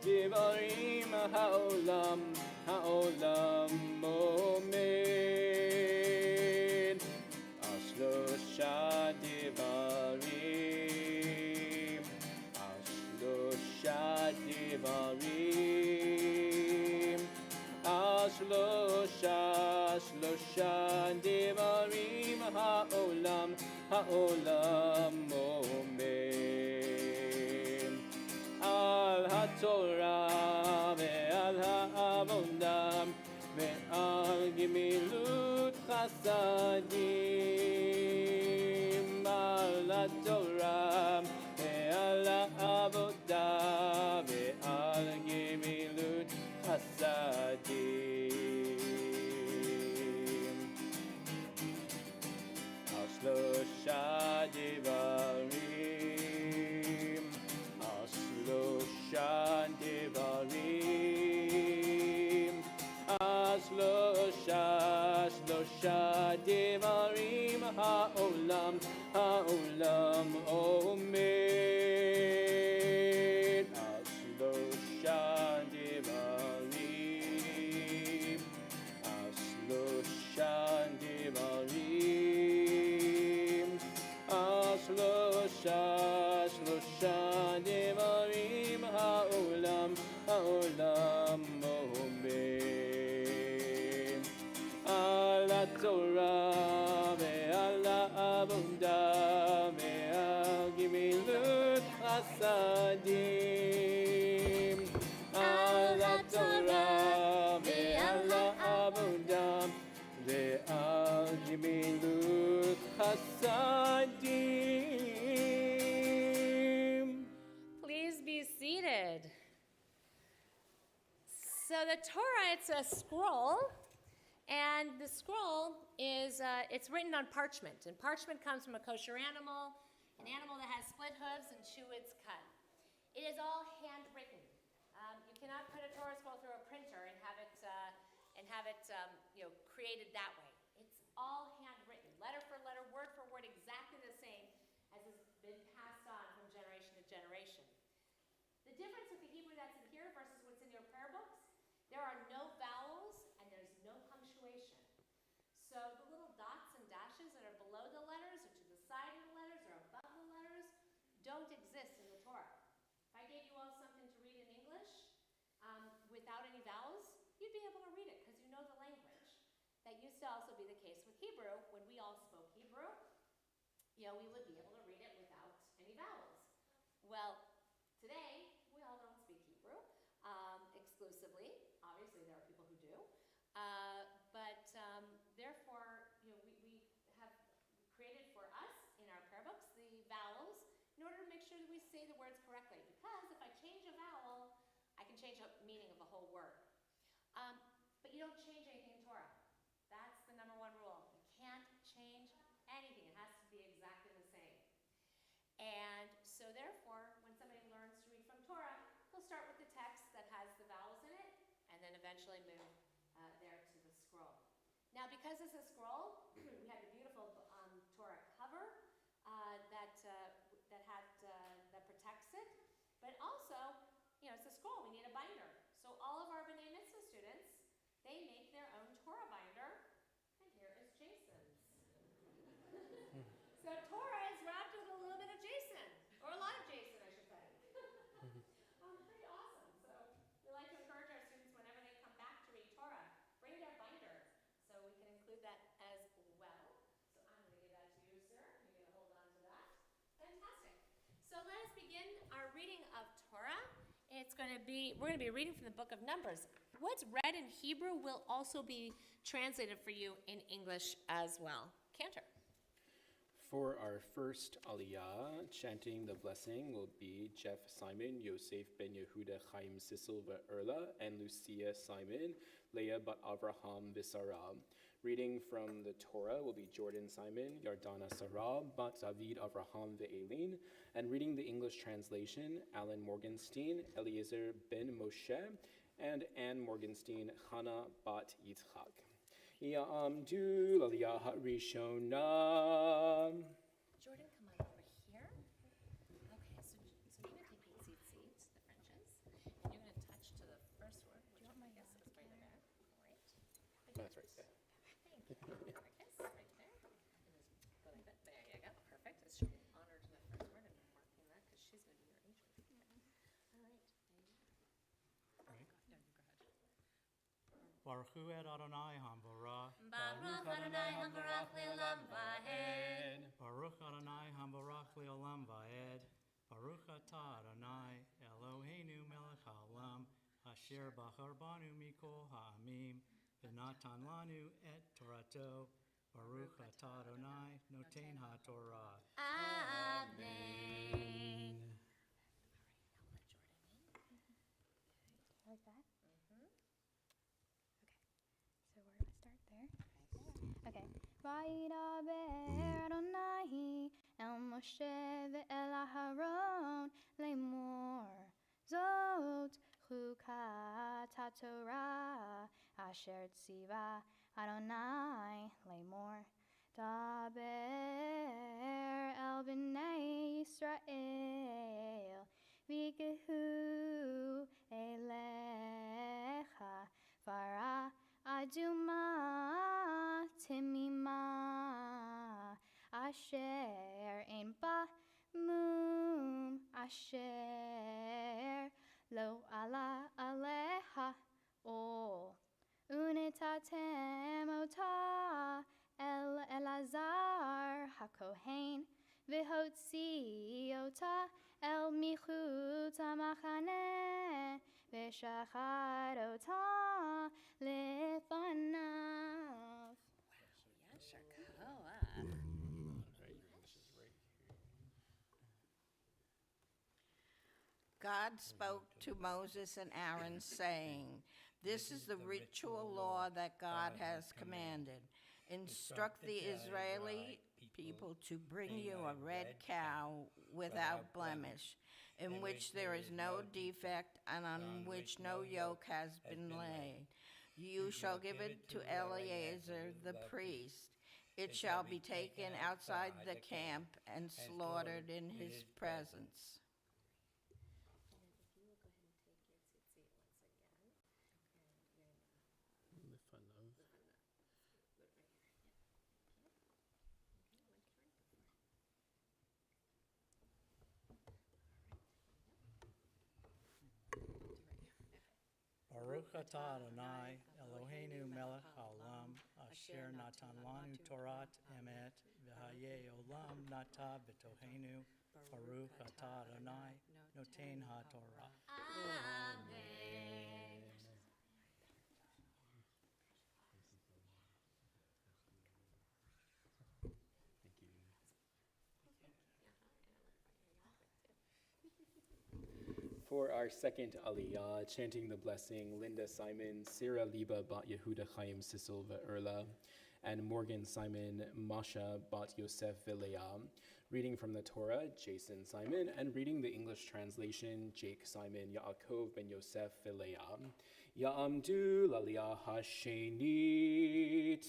דברים העולם עומד. על שלושה דברים, על שלושה דברים, על שלושה דברים העולם עומד. על התורה ועל העבודה ועל גמילות חסדים. על התורה ועל העבודה ועל גמילות חסדים. Ashlosha Devarim Ha'olam Ha'olam Omed Ashlosha Devarim Ashlosha Devarim Ashlosha Devarim Ha'olam Ha'olam Omed Ala Torah ve'ala avodah ve'al gimilut chasadim Ala Torah ve'ala avodah ve'al gimilut chasadim. Please be seated. So the Torah, it's a scroll, and the scroll is, it's written on parchment, and parchment comes from a kosher animal, an animal that has split hooves and chewits cut. It is all handwritten. You cannot put a Torah scroll through a printer and have it, created that way. It's all handwritten, letter for letter, word for word, exactly the same as has been passed on from generation to generation. The difference with the Hebrew that's in here versus what's in your prayer books, there are no vowels and there's no punctuation. So the little dots and dashes that are below the letters or to the side of the letters or above the letters don't exist in the Torah. If I gave you all something to read in English without any vowels, you'd be able to read it because you know the language. That used to also be the case with Hebrew. When we all spoke Hebrew, we would be able to read it without any vowels. Well, today, we all don't speak Hebrew exclusively. Obviously, there are people who do. Therefore, we have created for us in our prayer books the vowels in order to make sure that we say the words correctly. Because if I change a vowel, I can change the meaning of a whole word. But you don't change anything in Torah. That's the number one rule. You can't change anything. It has to be exactly the same. And so therefore, when somebody learns to read from Torah, they'll start with the text that has the vowels in it, and then eventually move there to the scroll. Now, because it's a scroll, we have a beautiful Torah cover that protects it, but also, it's a scroll. We need a binder. So all of our B'nai Mitzvah students, they make their own Torah binder, and here is Jason's. So Torah is wrapped with a little bit of Jason, or a lot of Jason, I should say. Pretty awesome. So we like to encourage our students whenever they come back to read Torah, bring their binder, so we can include that as well. So I'm going to give that to you, sir. You're going to hold on to that. Fantastic. So let us begin our reading of Torah. We're going to be reading from the book of Numbers. What's read in Hebrew will also be translated for you in English as well. Cantor. For our first aliyah, chanting the blessing will be Jeff Simon, Yosef ben Yehuda Chaim Sissel Erla, and Lucia Simon, Leah bat Avraham Visara. Reading from the Torah will be Jordan Simon, Yardana Sarah, bat David Avraham Ve'elin, and reading the English translation, Alan Morgenstein, Eliezer ben Moshe, and Anne Morgenstein, Hannah bat Yitzchak. Ya'amdu l'aliyah harishona. Jordan, come on over here. Okay, so you're going to take seat, the Frenches, and you're going to touch to the first word, which I guess is right there. Right. That's right there. Thank you. Marcus, right there. Go like that. There you go. Perfect. It's showing honor to the first word and marking that because she's going to be your agent. All right. There you go. No, you go ahead. Baruch Hu et Adonai Hamborah. Baruch Adonai Hambarach Le'olam Va'ed. Baruch Adonai Hamborach Le'olam Va'ed. Baruch Atah Adonai Eloheinu melech haolam asher bachar banu mikol ha'amim v'natan lanu et Torato. Baruch Atah Adonai noten ha'torah. Amen. Like that? So where do I start? There? Okay. Vayidaber Adonai el Moshe ve'el Aharon lemor zot chukat haTorah asher tziva Adonai lemor daber el b'nei Yisrael v'yigehu elecha vara aduma timima asher ein ba mum asher lo ala aleha ol unitatem ota el Elazar hakohen v'hotzi ota el michut hamachane v'shachar ota lefanav. God spoke to Moses and Aaron, saying, "This is the ritual law that God has commanded. Instruct the Israeli people to bring you a red cow without blemish, in which there is no defect and on which no yoke has been laid. You shall give it to Eleazar the priest. It shall be taken outside the camp and slaughtered in his presence." Baruch atah Adonai Eloheinu melech haolam asher natan lanu Torat emet v'hayei olam nata b'tohenu. Baruch atah Adonai noten haTorah. Amen. For our second aliyah, chanting the blessing, Linda Simon, Sarah Liba Bat Yehuda Chaim Sissel Ve'erla, and Morgan Simon, Masha Bat Yosef Vilea. Reading from the Torah, Jason Simon, and reading the English translation, Jake Simon, Yaakov Ben Yosef Vilea. Ya'amdu l'aliyah hashenit.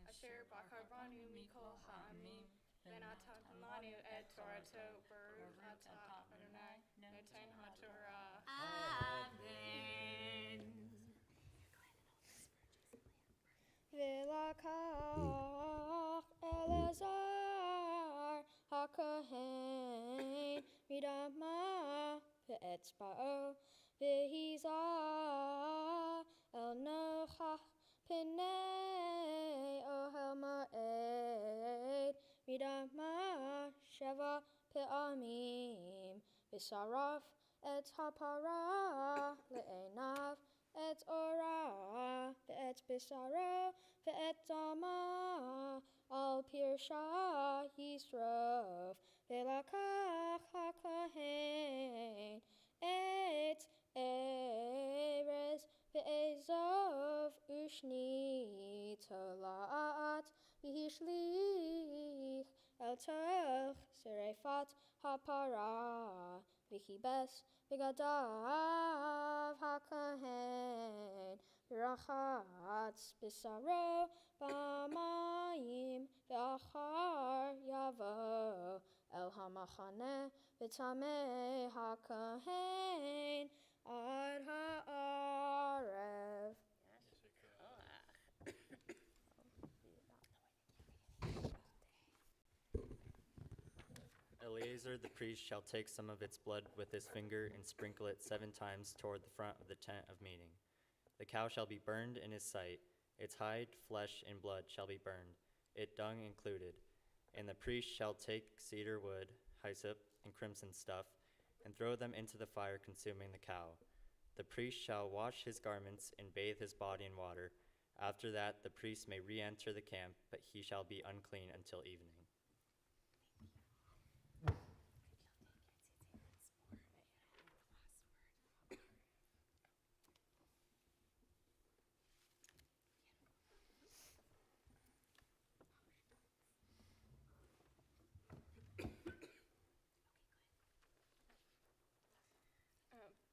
Asher b'karbanu mikol ha'amim, v'natan lanu et Torato, Baruch atah Adonai, noten haTorah. Amen. V'lakach Elazar hakohen midama ve'etzba'o v'hizah el nochach P'nei ohel ma'ed midama sheva pe'amim v'saraf et hapara le'enav et ora ve'et bisaro ve'et dama al pirsha yisrof ve'lakach hakohen et erez ve'ezov ushni tolat v'hishlich el toch serefat hapara v'hibes v'gadav hakohen v'rachatz bisaro b'mayim v'achar yavo el hamachane v'tameh hakohen ad ha'arev. Eleazar the priest shall take some of its blood with his finger and sprinkle it 7 times toward the front of the tent of meeting. The cow shall be burned in his sight. Its hide, flesh, and blood shall be burned, it dung included. And the priest shall take cedar wood, hyssop, and crimson stuff, and throw them into the fire consuming the cow. The priest shall wash his garments and bathe his body in water. After that, the priest may re-enter the camp, but he shall be unclean until evening.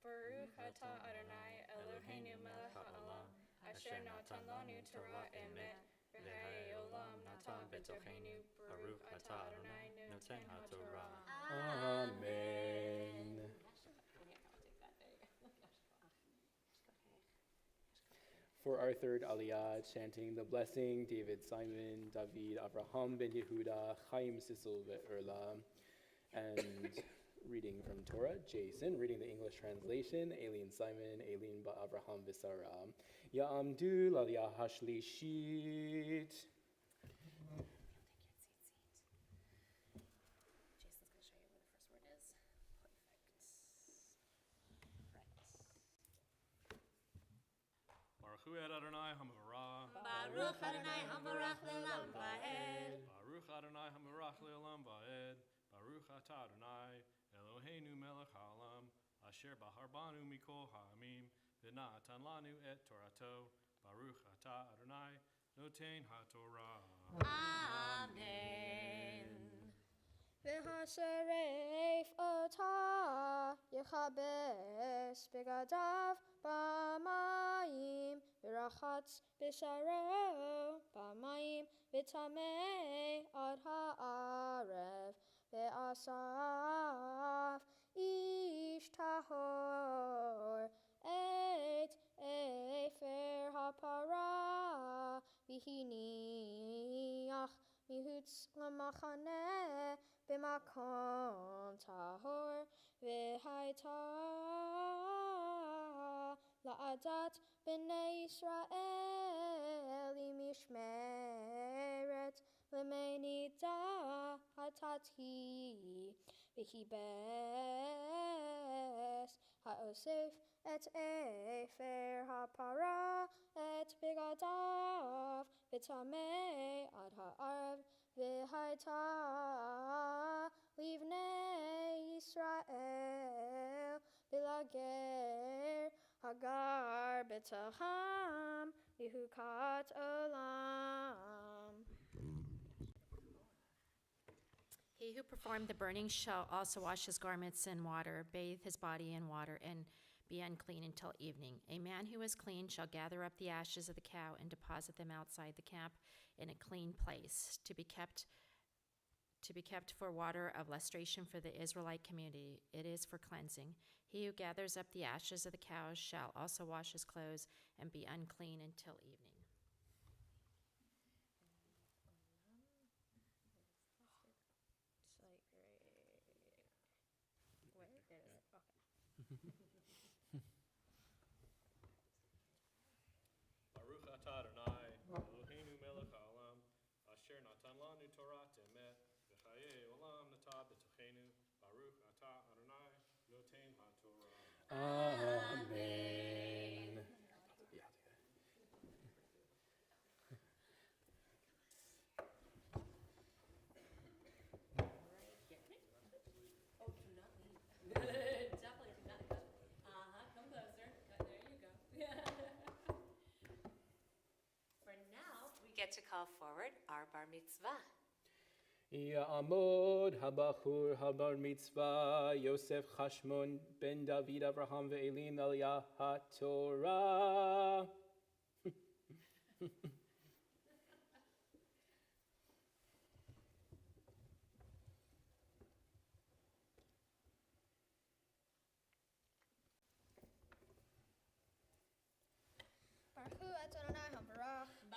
Baruch atah Adonai Eloheinu melech haolam, asher natan lanu Torah emet, v'chayei olam natan b'tocheinu. Baruch atah Adonai noten haTorah. Amen. For our third aliyah, chanting the blessing, David, Simon, David, Avraham ben Yehuda, Chaim Sissel ve'Erla, and reading from Torah, Jason, reading the English translation, Aileen Simon, Aileen ba Avraham v'Sarah. Ya'amdu l'aliyah hashlishit. Baruch Adonai Hamarah. Baruch Adonai Hamarach le'olam va'ed. Baruch Adonai Hamarach le'olam va'ed. Baruch atah Adonai Eloheinu melech haolam, asher baharbanu mikol ha'amim, v'natan lanu et Torato. Baruch atah Adonai noten haTorah. Amen. V'hasaref otah yechabes begadav b'mayim v'rachatz b'sharo b'mayim v'tamei ad ha'arev ve'asaf ish tahor et efer ha'para v'hiniach mihutz l'machaneh b'makom tahor v'haita la'adat b'nei Yisrael imishmeret l'menida hatati v'hibes ha'osef et efer ha'para et begadav v'tamei ad ha'arv v'haita livnei Yisrael b'lager hagar b'taham lihukat olam. He who performed the burning shall also wash his garments in water, bathe his body in water, and be unclean until evening. A man who is clean shall gather up the ashes of the cow and deposit them outside the camp in a clean place, to be kept for water of lustration for the Israelite community. It is for cleansing. He who gathers up the ashes of the cows shall also wash his clothes and be unclean until evening. Baruch atah Adonai Eloheinu melech haolam, asher natan lanu Torah emet, v'chayei olam natan b'tocheinu. Baruch atah Adonai noten haTorah. Amen. Definitely do not go. Come closer. There you go. For now, we get to call forward our bar mitzvah. Ya'amod habachur habar mitzvah Yosef Chashmon ben David Avraham ve'Elin aliyah haTorah.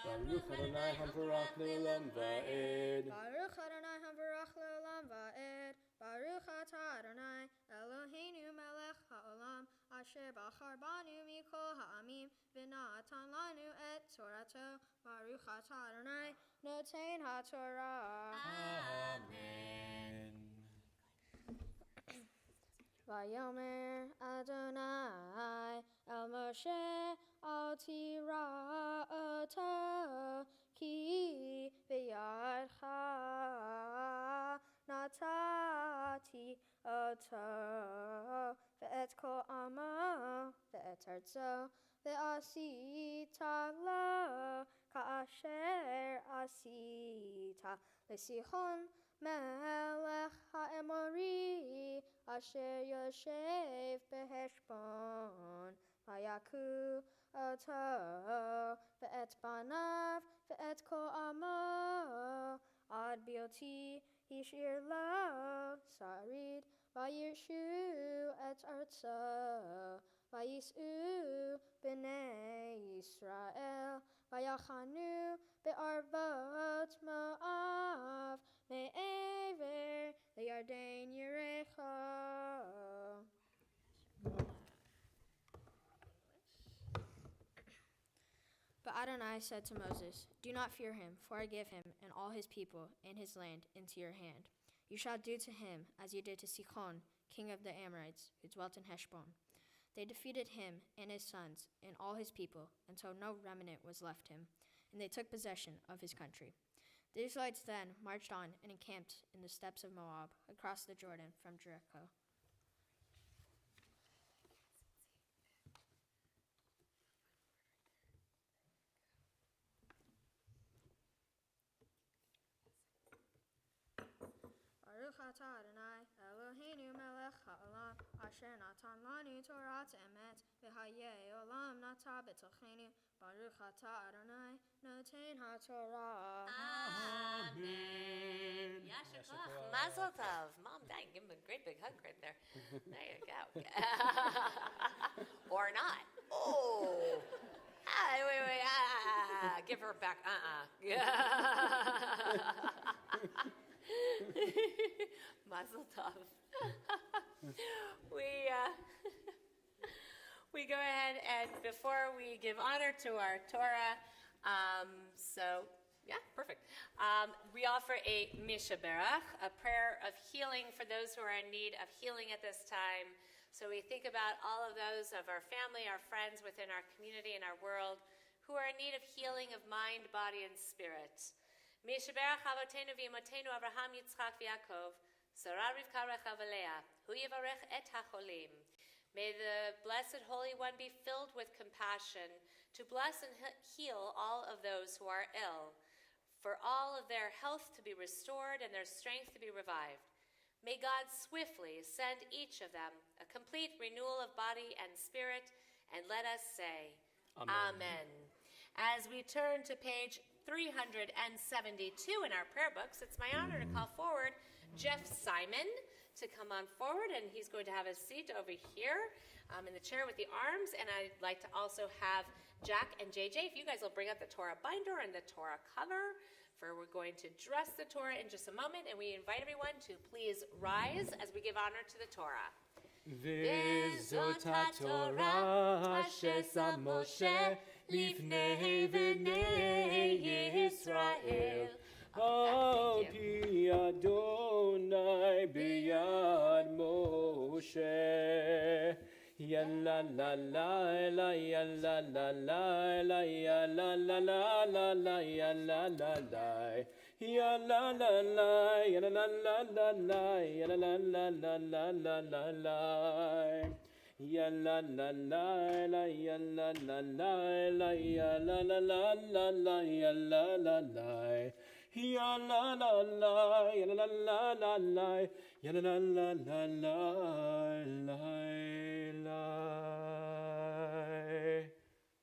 Baruch Adonai Hamvarach Le'olam va'ed. Baruch Adonai Hamvarach le'olam va'ed. Baruch atah Adonai Eloheinu melech ha'olam, asher bachar banu mikol ha'amim v'natan lanu et Torato. Baruch atah Adonai noten haTorah. Amen. Vayomer Adonai El Moshe Al Tira Oto Ki V'yadcha Natati Oto Ve'et Kol Amo Ve'et Artzo Ve'asita Lo Ka'asher Asita L'Sichon Melech HaEmori Asher Yoshev Beheshbon Vayaku Oto Ve'et Banav Ve'et Kol Amo Ad Bioti Hishir Lo Sarid Vayirshu Et Artzo Vayis'u B'nei Yisrael Vayachanu Be'arvot Mo'av Me'ever Le'Yarden Yerecho. But Adonai said to Moses, "Do not fear him, for I give him and all his people and his land into your hand. You shall do to him as you did to Sihon, king of the Amorites, who dwelt in Heshbon." They defeated him and his sons and all his people until no remnant was left him, and they took possession of his country. The Israelites then marched on and encamped in the steppes of Moab, across the Jordan from Jericho. Baruch atah Adonai Eloheinu melech haolam asher natan lanu Torah emet v'hayei olam nata b'tochenu. Baruch atah Adonai noten haTorah. Amen. Yasher koach. Mazel tov. Mom, dang, give him a great big hug right there. There you go. Or not. Oh. Wait. Give her back. Mazel tov. We go ahead and before we give honor to our Torah, perfect. We offer a mishaberach, a prayer of healing for those who are in need of healing at this time. So we think about all of those of our family, our friends within our community and our world who are in need of healing of mind, body, and spirit. Mishaberach avotenu v'imotenu Avraham, Yitzchak, v'Yaakov, Sarah, Rivka, Rachel, v'Leah, hu yivarech et hacholim. May the Blessed Holy One be filled with compassion to bless and heal all of those who are ill, for all of their health to be restored and their strength to be revived. May God swiftly send each of them a complete renewal of body and spirit, and let us say, Amen. As we turn to page 372 in our prayer books, it's my honor to call forward Jeff Simon to come on forward, and he's going to have a seat over here in the chair with the arms, and I'd like to also have Jack and JJ, if you guys will bring up the Torah binder and the Torah cover, for we're going to dress the Torah in just a moment, and we invite everyone to please rise as we give honor to the Torah. וזאת התורה ששם משה לפני בני ישראל על פי אדוני ביד משה. ילה לה לה לה ילה לה לה לה ילה לה לה לה לה ילה לה לה ילה לה לה ילה לה לה לה לה ילה לה לה לה לה לה לה לה ילה לה לה לה ילה לה לה לה ילה לה לה לה לה ילה לה לה Ya la la la, ya la la la la, ya la la la la la la la.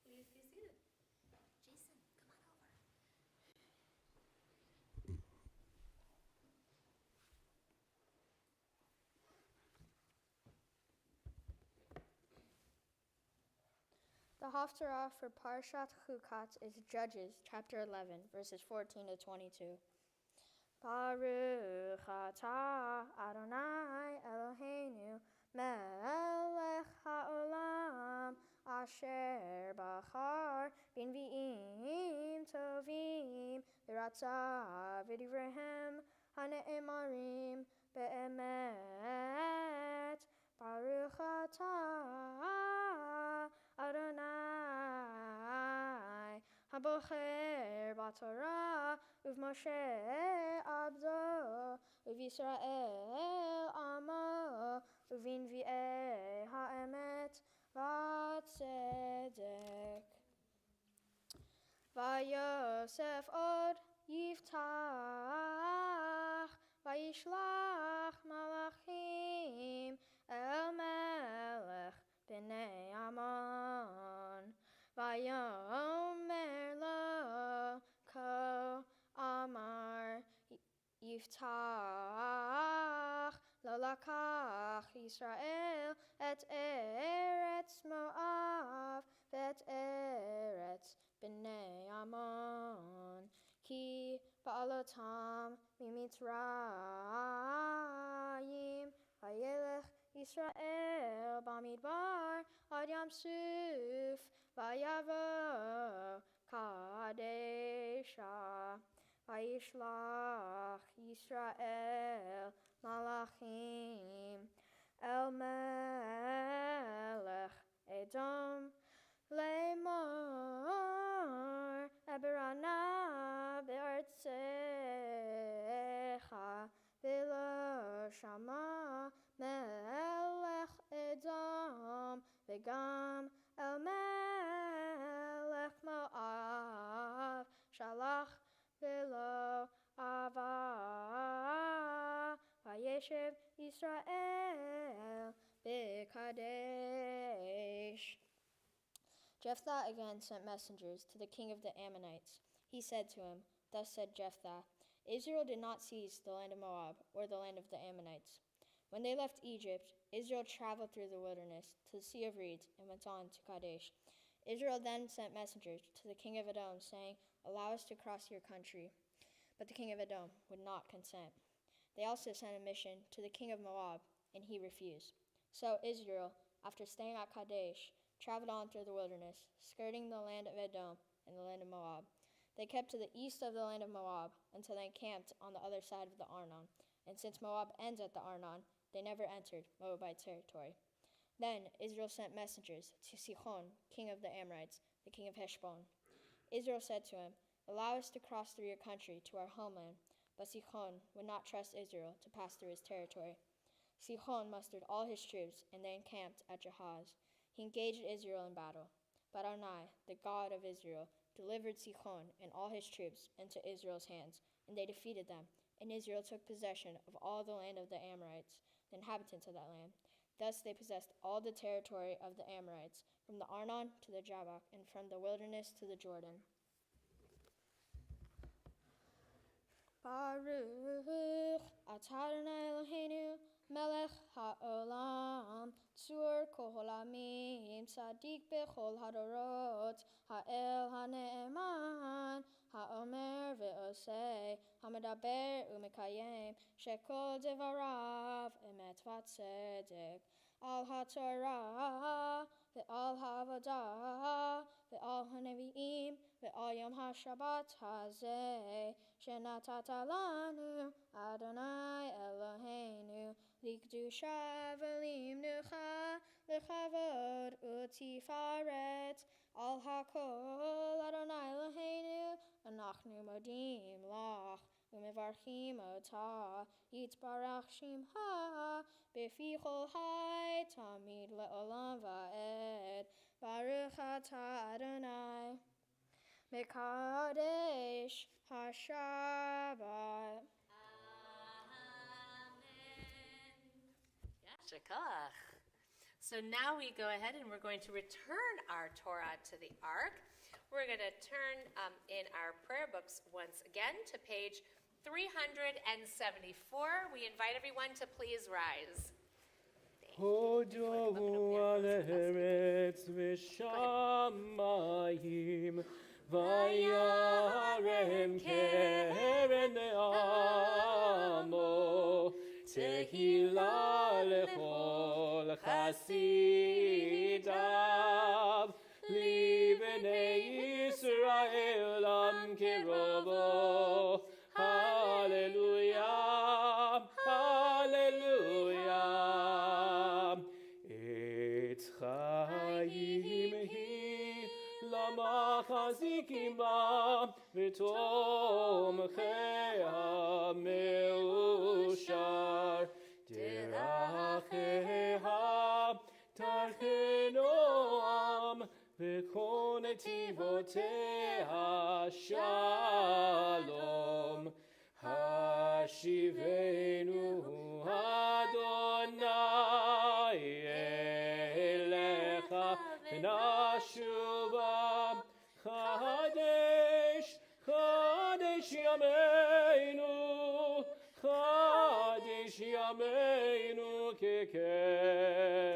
Please be seated. Jason, come on over. The Haftarah for Parshat Chukat is Judges, chapter 11, verses 14 to 22. Baruch atah Adonai Eloheinu melech haolam asher bachar b'nvi'im tovim v'ratza v'divrehem hane'emarim be'emet. Baruch הבוחר בתורה, ובמשה עבדו, ובישראל עמו, ובנביאי האמת והצדק. ויוסף עוד יפתח, וישלח מלאכים אל מלך בני עמון, ויאמר לו כה אמר יפתח, לא לקח ישראל את ארץ מואב ואת ארץ בני עמון, כי בעלותם ממצרים, וילך ישראל במדבר עד ים סוף, ויבוא קדשה, וישלח ישראל מלאכים אל מלך אדום לאמור, אברה נא בארצך, ולא שמע מלך אדום, וגם אל מלך מואב שלח ולא אהבה, וישב ישראל בקדש. Jephthah again sent messengers to the king of the Ammonites. He said to him, Thus said Jephthah, Israel did not seize the land of Moab or the land of the Ammonites. When they left Egypt, Israel traveled through the wilderness to the Sea of Reeds and went on to Kadesh. Israel then sent messengers to the king of Edom, saying, Allow us to cross your country. But the king of Edom would not consent. They also sent a mission to the king of Moab, and he refused. So Israel, after staying at Kadesh, traveled on through the wilderness, skirting the land of Edom and the land of Moab. They kept to the east of the land of Moab until they encamped on the other side of the Arnon. And since Moab ends at the Arnon, they never entered Moabite territory. Then Israel sent messengers to Sihon, king of the Amorites, the king of Heshbon. Israel said to him, Allow us to cross through your country to our homeland. But Sihon would not trust Israel to pass through his territory. Sihon mustered all his troops, and they encamped at Jahaz. He engaged Israel in battle. But Adonai, the God of Israel, delivered Sihon and all his troops into Israel's hands, and they defeated them. And Israel took possession of all the land of the Amorites, the inhabitants of that land. Thus they possessed all the territory of the Amorites, from the Arnon to the Jabbok, and from the wilderness to the Jordan. Baruch atah Adonai Eloheinu melech haolam, tzur kol haolamim, tzadik bechol hadorot, ha'el ha'ne'eman, ha'omer ve'oseh, ha'medaber u'mekayem, shekol devarav emet v'tzedek, al ha'torah ve'al ha'avodah ve'al ha'nevi'im ve'al yom ha'shabbat hazeh, shenatata lanu Adonai Eloheinu, likdusha v'limnucha, lechavod u'tifaret, al hakol Adonai Eloheinu, anachnu modim lach, u'mevarchim otah, yitbarach shimcha, b'fi chol hai, tamid le'olam va'ed, baruch atah Adonai, mekadesh ha-shabbat. Yashikach. So now we go ahead and we're going to return our Torah to the Ark. We're going to turn in our prayer books once again to page 374. We invite everyone to please rise. Hodu al eretz v'shamayim, vayarem keren amo, tehila lechol chasidav, libnei Yisrael am kerovo. Hallelujah, hallelujah. Etz chayim hi lama chazikim ba ותומכי המאושר, דרכיה דרכי נועם, וכל נתיבותיה שלום. השיבנו אדוני אליך ונשובה, חדש חדש ימינו, חדש ימינו כקדם.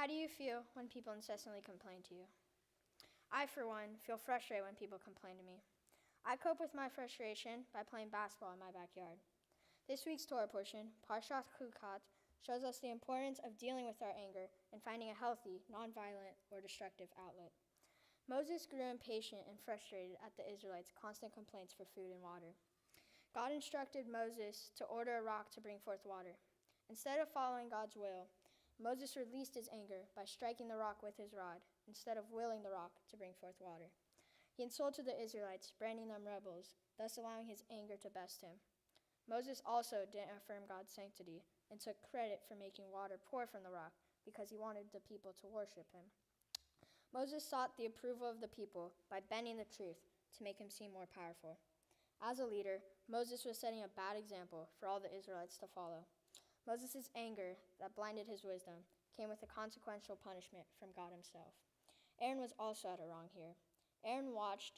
How do you feel when people incessantly complain to you? I, for one, feel frustrated when people complain to me. I cope with my frustration by playing basketball in my backyard. This week's Torah portion, Parshat Chukat, shows us the importance of dealing with our anger and finding a healthy, nonviolent, or destructive outlet. Moses grew impatient and frustrated at the Israelites' constant complaints for food and water. God instructed Moses to order a rock to bring forth water. Instead of following God's will, Moses released his anger by striking the rock with his rod, instead of willing the rock to bring forth water. He insulted the Israelites, branding them rebels, thus allowing his anger to best him. Moses also didn't affirm God's sanctity and took credit for making water pour from the rock because he wanted the people to worship him. Moses sought the approval of the people by bending the truth to make him seem more powerful. As a leader, Moses was setting a bad example for all the Israelites to follow. Moses' anger that blinded his wisdom came with a consequential punishment from God himself. Aaron was also at a wrong here. Aaron watched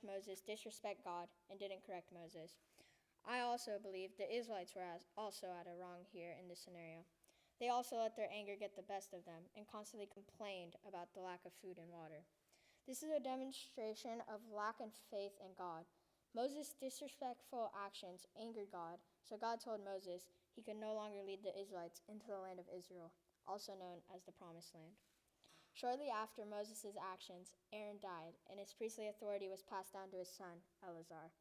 Moses disrespect God and didn't correct Moses. I also believe the Israelites were also at a wrong here in this scenario. They also let their anger get the best of them and constantly complained about the lack of food and water. This is a demonstration of lack of faith in God. Moses' disrespectful actions angered God, so God told Moses he could no longer lead the Israelites into the land of Israel, also known as the Promised Land. Shortly after Moses' actions, Aaron died, and his priestly authority was passed down to his son, Eleazar.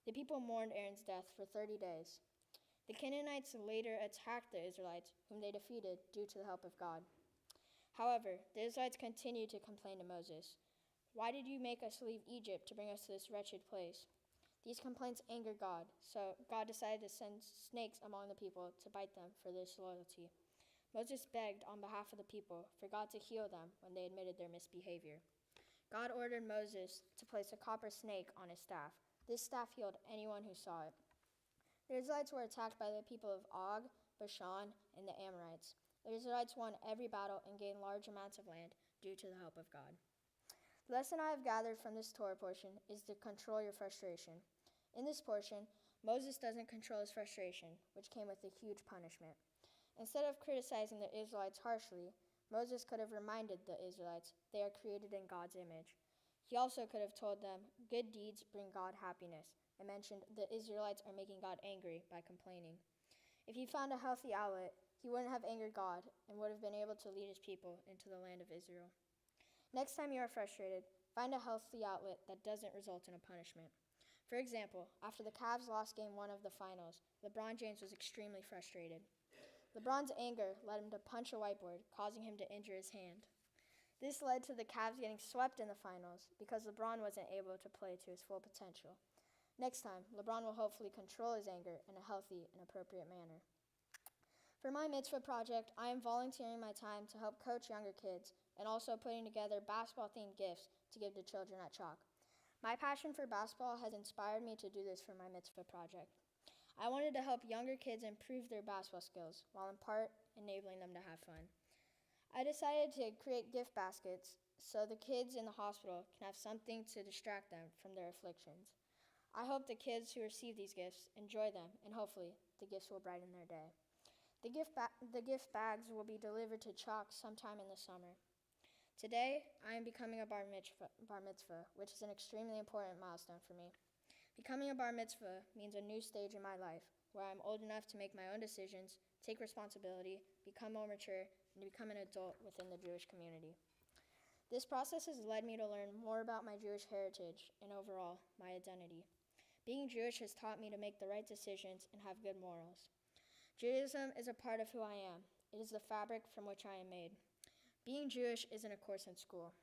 The people mourned Aaron's death for 30 days. The Canaanites later attacked the Israelites, whom they defeated due to the help of God. However, the Israelites continued to complain to Moses. Why did you make us leave Egypt to bring us to this wretched place? These complaints angered God, so God decided to send snakes among the people to bite them for their disloyalty. Moses begged on behalf of the people for God to heal them when they admitted their misbehavior. God ordered Moses to place a copper snake on his staff. This staff healed anyone who saw it. The Israelites were attacked by the people of Og, Bashan, and the Amorites. The Israelites won every battle and gained large amounts of land due to the help of God. The lesson I have gathered from this Torah portion is to control your frustration. In this portion, Moses doesn't control his frustration, which came with a huge punishment. Instead of criticizing the Israelites harshly, Moses could have reminded the Israelites they are created in God's image. He also could have told them good deeds bring God happiness, and mentioned the Israelites are making God angry by complaining. If he found a healthy outlet, he wouldn't have angered God and would have been able to lead his people into the land of Israel. Next time you are frustrated, find a healthy outlet that doesn't result in a punishment. For example, after the Cavs lost Game 1 of the finals, LeBron James was extremely frustrated. LeBron's anger led him to punch a whiteboard, causing him to injure his hand. This led to the Cavs getting swept in the finals because LeBron wasn't able to play to his full potential. Next time, LeBron will hopefully control his anger in a healthy and appropriate manner. For my Mitzvah project, I am volunteering my time to help coach younger kids and also putting together basketball-themed gifts to give to children at Chalk. My passion for basketball has inspired me to do this for my Mitzvah project. I wanted to help younger kids improve their basketball skills, while in part enabling them to have fun. I decided to create gift baskets so the kids in the hospital can have something to distract them from their afflictions. I hope the kids who receive these gifts enjoy them, and hopefully the gifts will brighten their day. The gift bags will be delivered to Chalk sometime in the summer. Today, I am becoming a bar mitzvah, which is an extremely important milestone for me. Becoming a bar mitzvah means a new stage in my life where I'm old enough to make my own decisions, take responsibility, become more mature, and to become an adult within the Jewish community. This process has led me to learn more about my Jewish heritage and overall my identity. Being Jewish has taught me to make the right decisions and have good morals. Judaism is a part of who I am. It is the fabric from which I am made. Being Jewish isn't a course in school.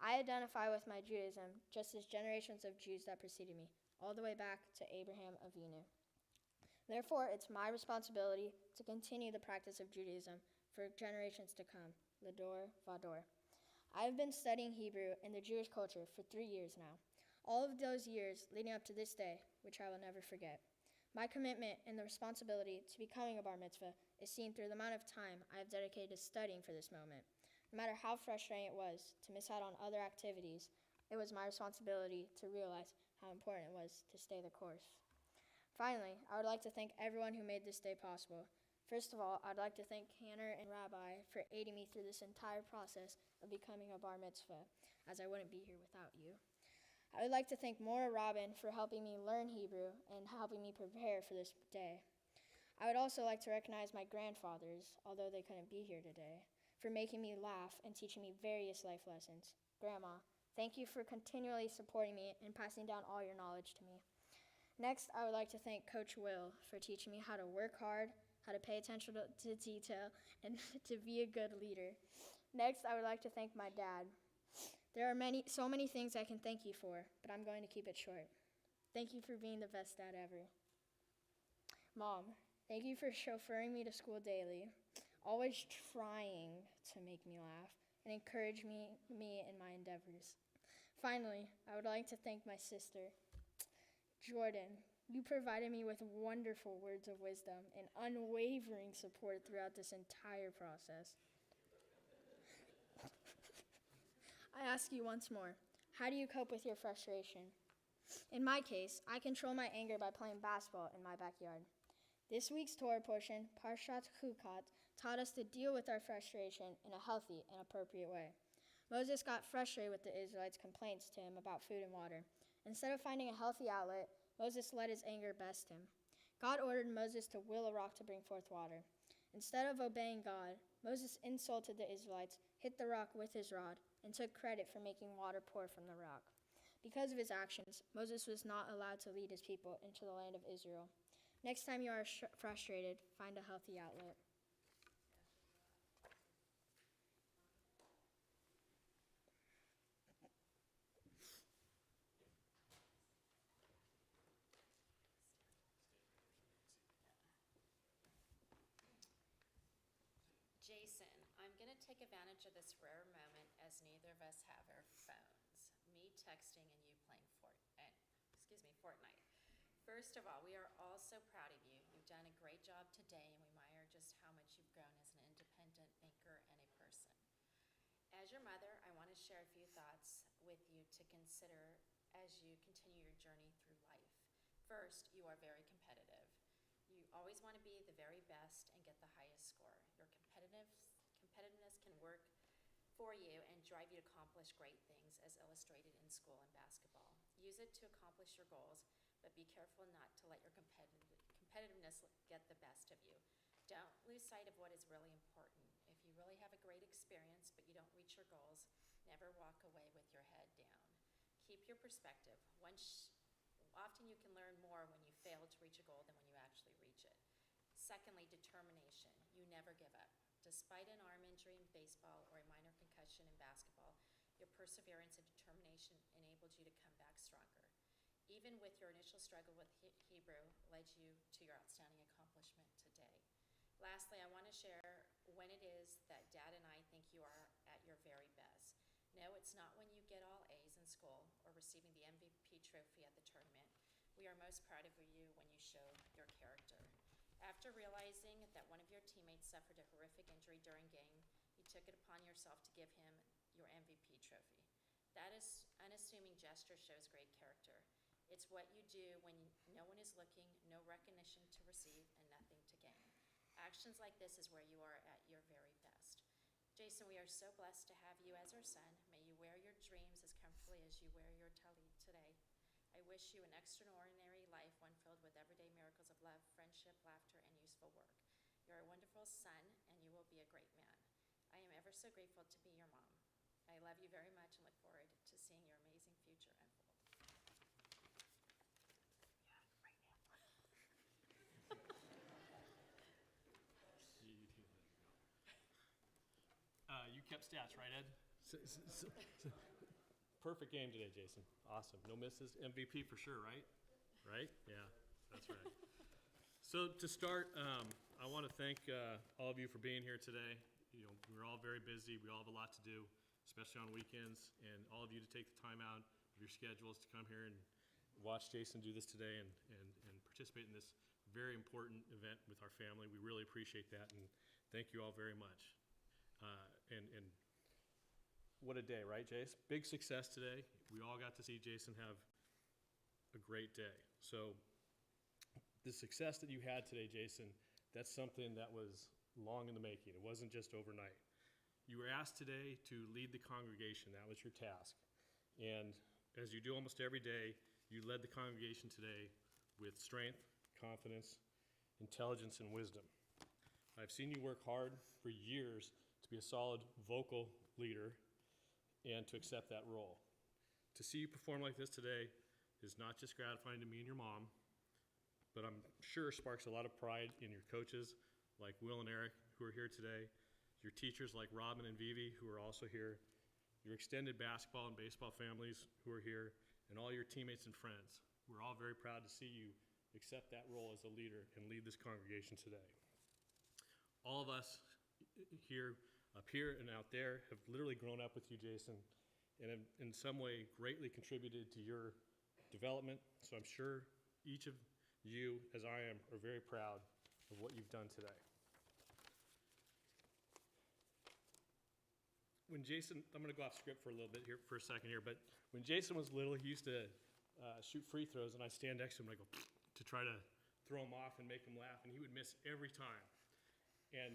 I identify with my Judaism just as generations of Jews that preceded me, all the way back to Abraham Avinu. Therefore, it's my responsibility to continue the practice of Judaism for generations to come, Lador Vador. I have been studying Hebrew and the Jewish culture for 3 years now, all of those years leading up to this day, which I will never forget. My commitment and the responsibility to becoming a bar mitzvah is seen through the amount of time I have dedicated to studying for this moment. No matter how frustrating it was to miss out on other activities, it was my responsibility to realize how important it was to stay the course. Finally, I would like to thank everyone who made this day possible. First of all, I'd like to thank Cantor and Rabbi for aiding me through this entire process of becoming a bar mitzvah, as I wouldn't be here without you. I would like to thank Maura Robin for helping me learn Hebrew and helping me prepare for this day. I would also like to recognize my grandfathers, although they couldn't be here today, for making me laugh and teaching me various life lessons. Grandma, thank you for continually supporting me and passing down all your knowledge to me. Next, I would like to thank Coach Will for teaching me how to work hard, how to pay attention to detail, and to be a good leader. Next, I would like to thank my dad. There are so many things I can thank you for, but I'm going to keep it short. Thank you for being the best dad ever. Mom, thank you for chauffeuring me to school daily, always trying to make me laugh and encourage me in my endeavors. Finally, I would like to thank my sister, Jordan. You provided me with wonderful words of wisdom and unwavering support throughout this entire process. I ask you once more, how do you cope with your frustration? In my case, I control my anger by playing basketball in my backyard. This week's Torah portion, Parshat Chukat, taught us to deal with our frustration in a healthy and appropriate way. Moses got frustrated with the Israelites' complaints to him about food and water. Instead of finding a healthy outlet, Moses let his anger best him. God ordered Moses to will a rock to bring forth water. Instead of obeying God, Moses insulted the Israelites, hit the rock with his rod, and took credit for making water pour from the rock. Because of his actions, Moses was not allowed to lead his people into the land of Israel. Next time you are frustrated, find a healthy outlet. Jason, I'm going to take advantage of this rare moment as neither of us have our phones. Me texting and you playing Fortnite. First of all, we are all so proud of you. You've done a great job today, and we admire just how much you've grown as an independent thinker and a person. As your mother, I want to share a few thoughts with you to consider as you continue your journey through life. First, you are very competitive. You always want to be the very best and get the highest score. Your competitiveness can work for you and drive you to accomplish great things as illustrated in school and basketball. Use it to accomplish your goals, but be careful not to let your competitiveness get the best of you. Don't lose sight of what is really important. If you really have a great experience but you don't reach your goals, never walk away with your head down. Keep your perspective. Often you can learn more when you fail to reach a goal than when you actually reach it. Secondly, determination. You never give up. Despite an arm injury in baseball or a minor concussion in basketball, your perseverance and determination enabled you to come back stronger. Even with your initial struggle with Hebrew, led you to your outstanding accomplishment today. Lastly, I want to share when it is that Dad and I think you are at your very best. No, it's not when you get all A's in school or receiving the MVP trophy at the tournament. We are most proud of you when you show your character. After realizing that one of your teammates suffered a horrific injury during game, you took it upon yourself to give him your MVP trophy. That is unassuming gesture shows great character. It's what you do when no one is looking, no recognition to receive, and nothing to gain. Actions like this is where you are at your very best. Jason, we are so blessed to have you as our son. May you wear your dreams as comfortably as you wear your talit today. I wish you an extraordinary life, one filled with everyday miracles of love, friendship, laughter, and useful work. You're a wonderful son, and you will be a great man. I am ever so grateful to be your mom. I love you very much and look forward to seeing your amazing future unfold. You kept stats, right, Ed? Perfect game today, Jason. Awesome. No misses. MVP for sure, right? Right? Yeah, that's right. So to start, I want to thank all of you for being here today. You know, we're all very busy. We all have a lot to do, especially on weekends. And all of you to take the time out of your schedules to come here and watch Jason do this today and participate in this very important event with our family. We really appreciate that, and thank you all very much. And what a day, right, Jace? Big success today. We all got to see Jason have a great day. So the success that you had today, Jason, that's something that was long in the making. It wasn't just overnight. You were asked today to lead the congregation. That was your task. And as you do almost every day, you led the congregation today with strength, confidence, intelligence, and wisdom. I've seen you work hard for years to be a solid vocal leader and to accept that role. To see you perform like this today is not just gratifying to me and your mom, but I'm sure sparks a lot of pride in your coaches like Will and Eric who are here today, your teachers like Robin and Vivi who are also here, your extended basketball and baseball families who are here, and all your teammates and friends. We're all very proud to see you accept that role as a leader and lead this congregation today. All of us here, up here and out there, have literally grown up with you, Jason, and have in some way greatly contributed to your development. So I'm sure each of you, as I am, are very proud of what you've done today. When Jason, I'm going to go off script for a little bit here for a second here, but when Jason was little, he used to shoot free throws, and I'd stand next to him and I'd go to try to throw him off and make him laugh, and he would miss every time. And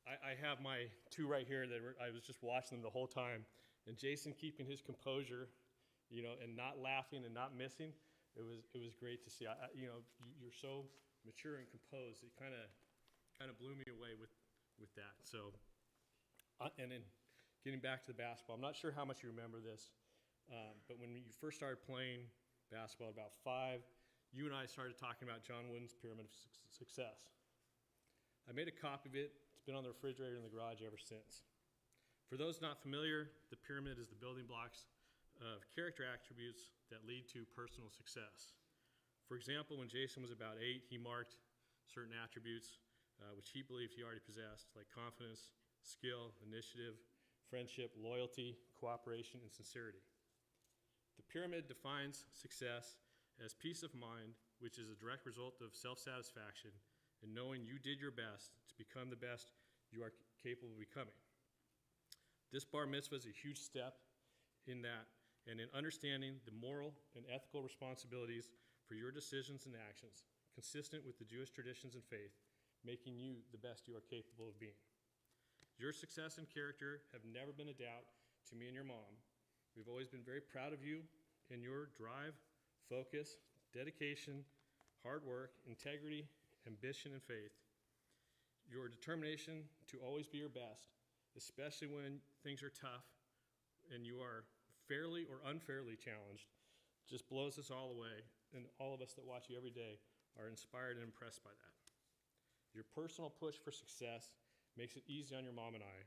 I have my two right here that I was just watching them the whole time, and Jason keeping his composure, you know, and not laughing and not missing. It was great to see. You're so mature and composed. It kind of blew me away with that. So, and then getting back to the basketball, I'm not sure how much you remember this, but when you first started playing basketball at about 5, you and I started talking about John Wooden's Pyramid of Success. I made a copy of it. It's been on the refrigerator in the garage ever since. For those not familiar, the pyramid is the building blocks of character attributes that lead to personal success. For example, when Jason was about 8, he marked certain attributes which he believed he already possessed, like confidence, skill, initiative, friendship, loyalty, cooperation, and sincerity. The pyramid defines success as peace of mind, which is a direct result of self-satisfaction and knowing you did your best to become the best you are capable of becoming. This bar mitzvah is a huge step in that and in understanding the moral and ethical responsibilities for your decisions and actions, consistent with the Jewish traditions and faith, making you the best you are capable of being. Your success and character have never been a doubt to me and your mom. We've always been very proud of you and your drive, focus, dedication, hard work, integrity, ambition, and faith. Your determination to always be your best, especially when things are tough and you are fairly or unfairly challenged, just blows us all away, and all of us that watch you every day are inspired and impressed by that. Your personal push for success makes it easy on your mom and I.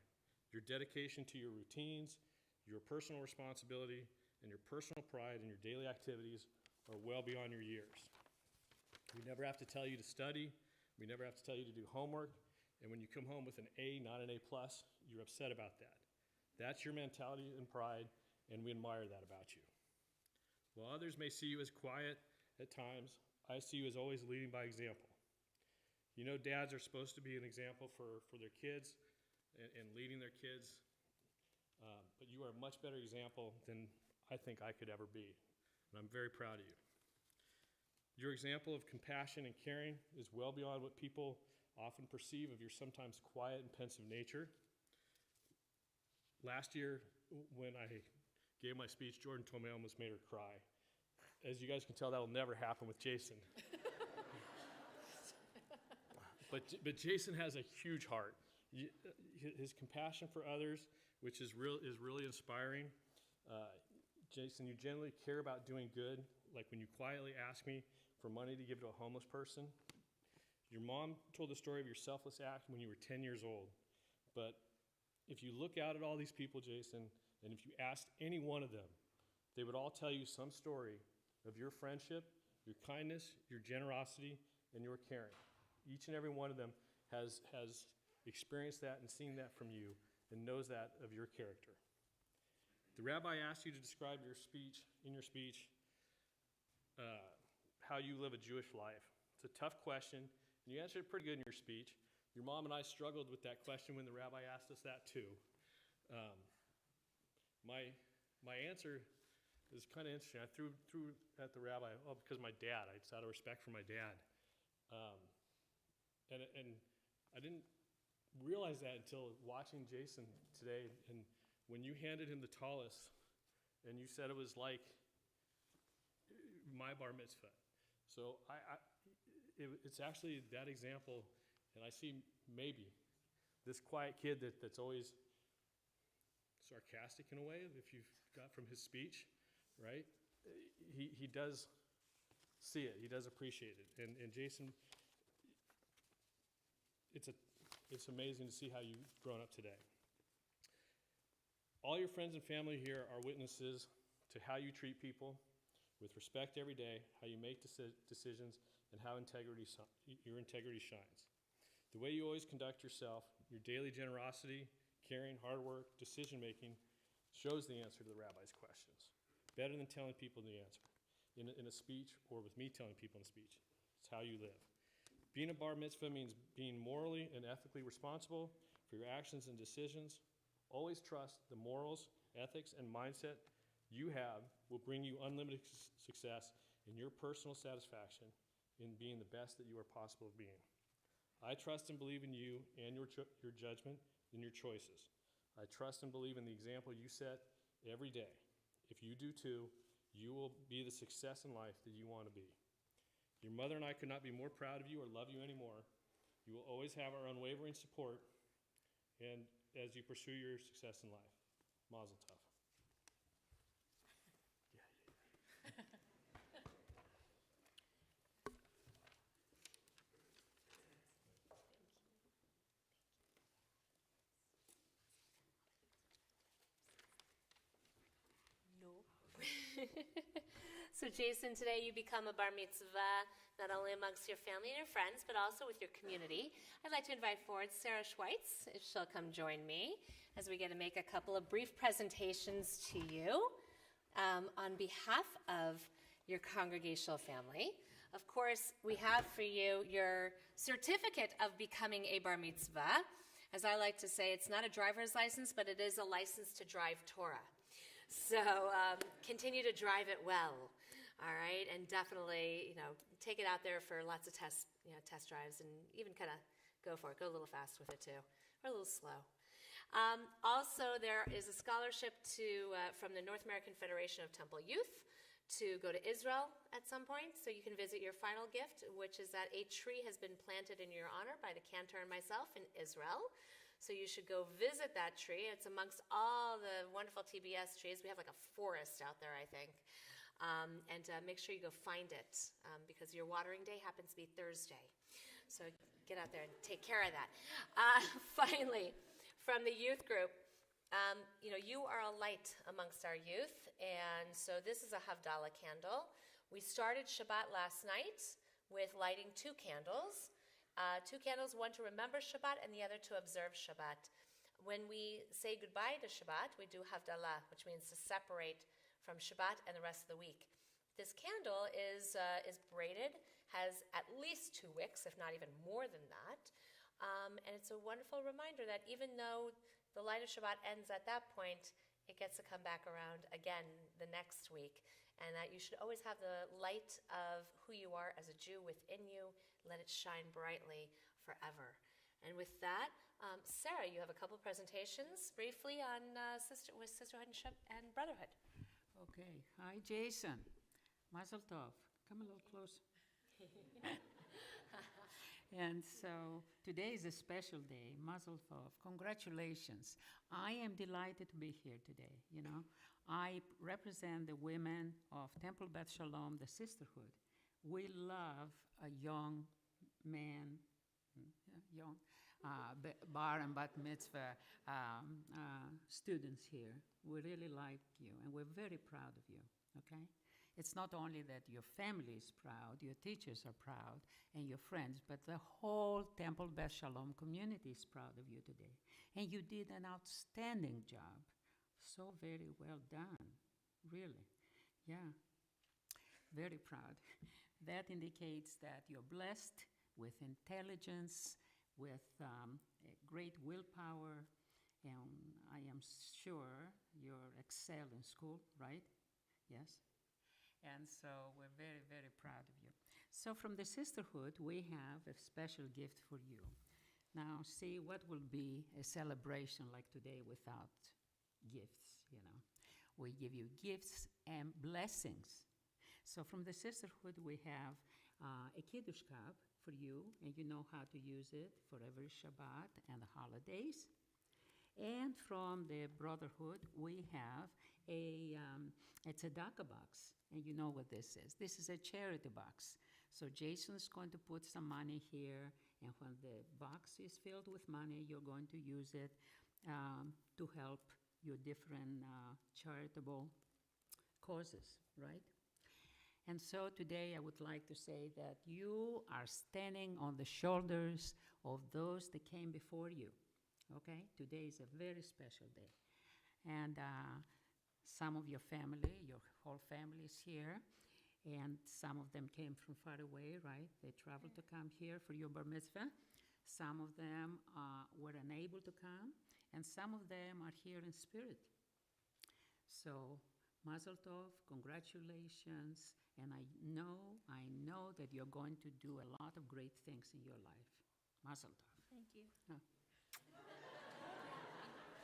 Your dedication to your routines, your personal responsibility, and your personal pride in your daily activities are well beyond your years. We never have to tell you to study. We never have to tell you to do homework. And when you come home with an A, not an A+, you're upset about that. That's your mentality and pride, and we admire that about you. While others may see you as quiet at times, I see you as always leading by example. You know, dads are supposed to be an example for their kids and leading their kids, but you are a much better example than I think I could ever be, and I'm very proud of you. Your example of compassion and caring is well beyond what people often perceive of your sometimes quiet and pensive nature. Last year, when I gave my speech, Jordan told me I almost made her cry. as you guys can tell, that will never happen with Jason. But Jason has a huge heart. His compassion for others, which is really inspiring. Jason, you generally care about doing good, like when you quietly ask me for money to give to a homeless person. Your mom told the story of your selfless act when you were 10 years old. But if you look out at all these people, Jason, and if you asked any one of them, they would all tell you some story of your friendship, your kindness, your generosity, and your caring. Each and every one of them has experienced that and seen that from you and knows that of your character. The rabbi asked you to describe in your speech, how you live a Jewish life. It's a tough question, and you answered it pretty good in your speech. Your mom and I struggled with that question when the rabbi asked us that too. My answer is kind of interesting. I threw at the rabbi, because my dad. I just out of respect for my dad. And I didn't realize that until watching Jason today. And when you handed him the tallis, and you said it was like my bar mitzvah. So it's actually that example, and I see maybe this quiet kid that's always sarcastic in a way, if you've got from his speech, right? He does see it. He does appreciate it. And Jason, it's amazing to see how you've grown up today. All your friends and family here are witnesses to how you treat people with respect every day, how you make decisions, and how your integrity shines. The way you always conduct yourself, your daily generosity, caring, hard work, decision-making shows the answer to the rabbi's questions. Better than telling people the answer in a speech or with me telling people in a speech. It's how you live. Being a bar mitzvah means being morally and ethically responsible for your actions and decisions. Always trust the morals, ethics, and mindset you have will bring you unlimited success in your personal satisfaction in being the best that you are possible of being. I trust and believe in you and your judgment and your choices. I trust and believe in the example you set every day. If you do too, you will be the success in life that you want to be. Your mother and I could not be more proud of you or love you anymore. You will always have our unwavering support and as you pursue your success in life. Mazel tov. So Jason, today you become a bar mitzvah, not only amongst your family and your friends, but also with your community. I'd like to invite forward Sarah Schweitz, if she'll come join me, as we get to make a couple of brief presentations to you on behalf of your congregational family. Of course, we have for you your certificate of becoming a bar mitzvah. As I like to say, it's not a driver's license, but it is a license to drive Torah. So continue to drive it well, all right? And definitely, take it out there for lots of test drives, and even kind of go for it. Go a little fast with it too, or a little slow. Also, there is a scholarship from the North American Federation of Temple Youth to go to Israel at some point, so you can visit your final gift, which is that a tree has been planted in your honor by the cantor and myself in Israel. So you should go visit that tree. It's amongst all the wonderful TBS trees. We have like a forest out there, I think. And make sure you go find it because your watering day happens to be Thursday. So get out there and take care of that. Finally, from the youth group, you are a light amongst our youth. And so this is a Havdalah candle. We started Shabbat last night with lighting 2 candles. 2 candles, one to remember Shabbat and the other to observe Shabbat. When we say goodbye to Shabbat, we do Havdalah, which means to separate from Shabbat and the rest of the week. This candle is braided, has at least 2 wicks, if not even more than that. And it's a wonderful reminder that even though the light of Shabbat ends at that point, it gets to come back around again the next week. And that you should always have the light of who you are as a Jew within you. Let it shine brightly forever. And with that, Sarah, you have a couple presentations briefly on sisterhood and brotherhood. Okay. Hi, Jason. Mazel tov. Come a little closer. And so today is a special day. Mazel tov. Congratulations. I am delighted to be here today. You know, I represent the women of Temple Beth Sholom, the sisterhood. We love a young man, young bar and bat mitzvah students here. We really like you, and we're very proud of you, okay? It's not only that your family is proud, your teachers are proud, and your friends, but the whole Temple Beth Shalom community is proud of you today. And you did an outstanding job. So very well done, really. Yeah, very proud. That indicates that you're blessed with intelligence, with a great willpower, and I am sure you'll excel in school, right? Yes? And so we're very, very proud of you. So from the sisterhood, we have a special gift for you. Now, see, what will be a celebration like today without gifts, you know? We give you gifts and blessings. So from the sisterhood, we have a Kiddush cup for you, and you know how to use it for every Shabbat and the holidays. And from the brotherhood, we have a tzedakah box, and you know what this is. This is a charity box. So Jason's going to put some money here, and when the box is filled with money, you're going to use it to help your different charitable causes, right? And so today I would like to say that you are standing on the shoulders of those that came before you, okay? Today is a very special day. And some of your family, your whole family is here, and some of them came from far away, right? They traveled to come here for your bar mitzvah. Some of them were unable to come, and some of them are here in spirit. So, Mazel Tov, congratulations, and I know that you're going to do a lot of great things in your life. Mazel Tov. Thank you.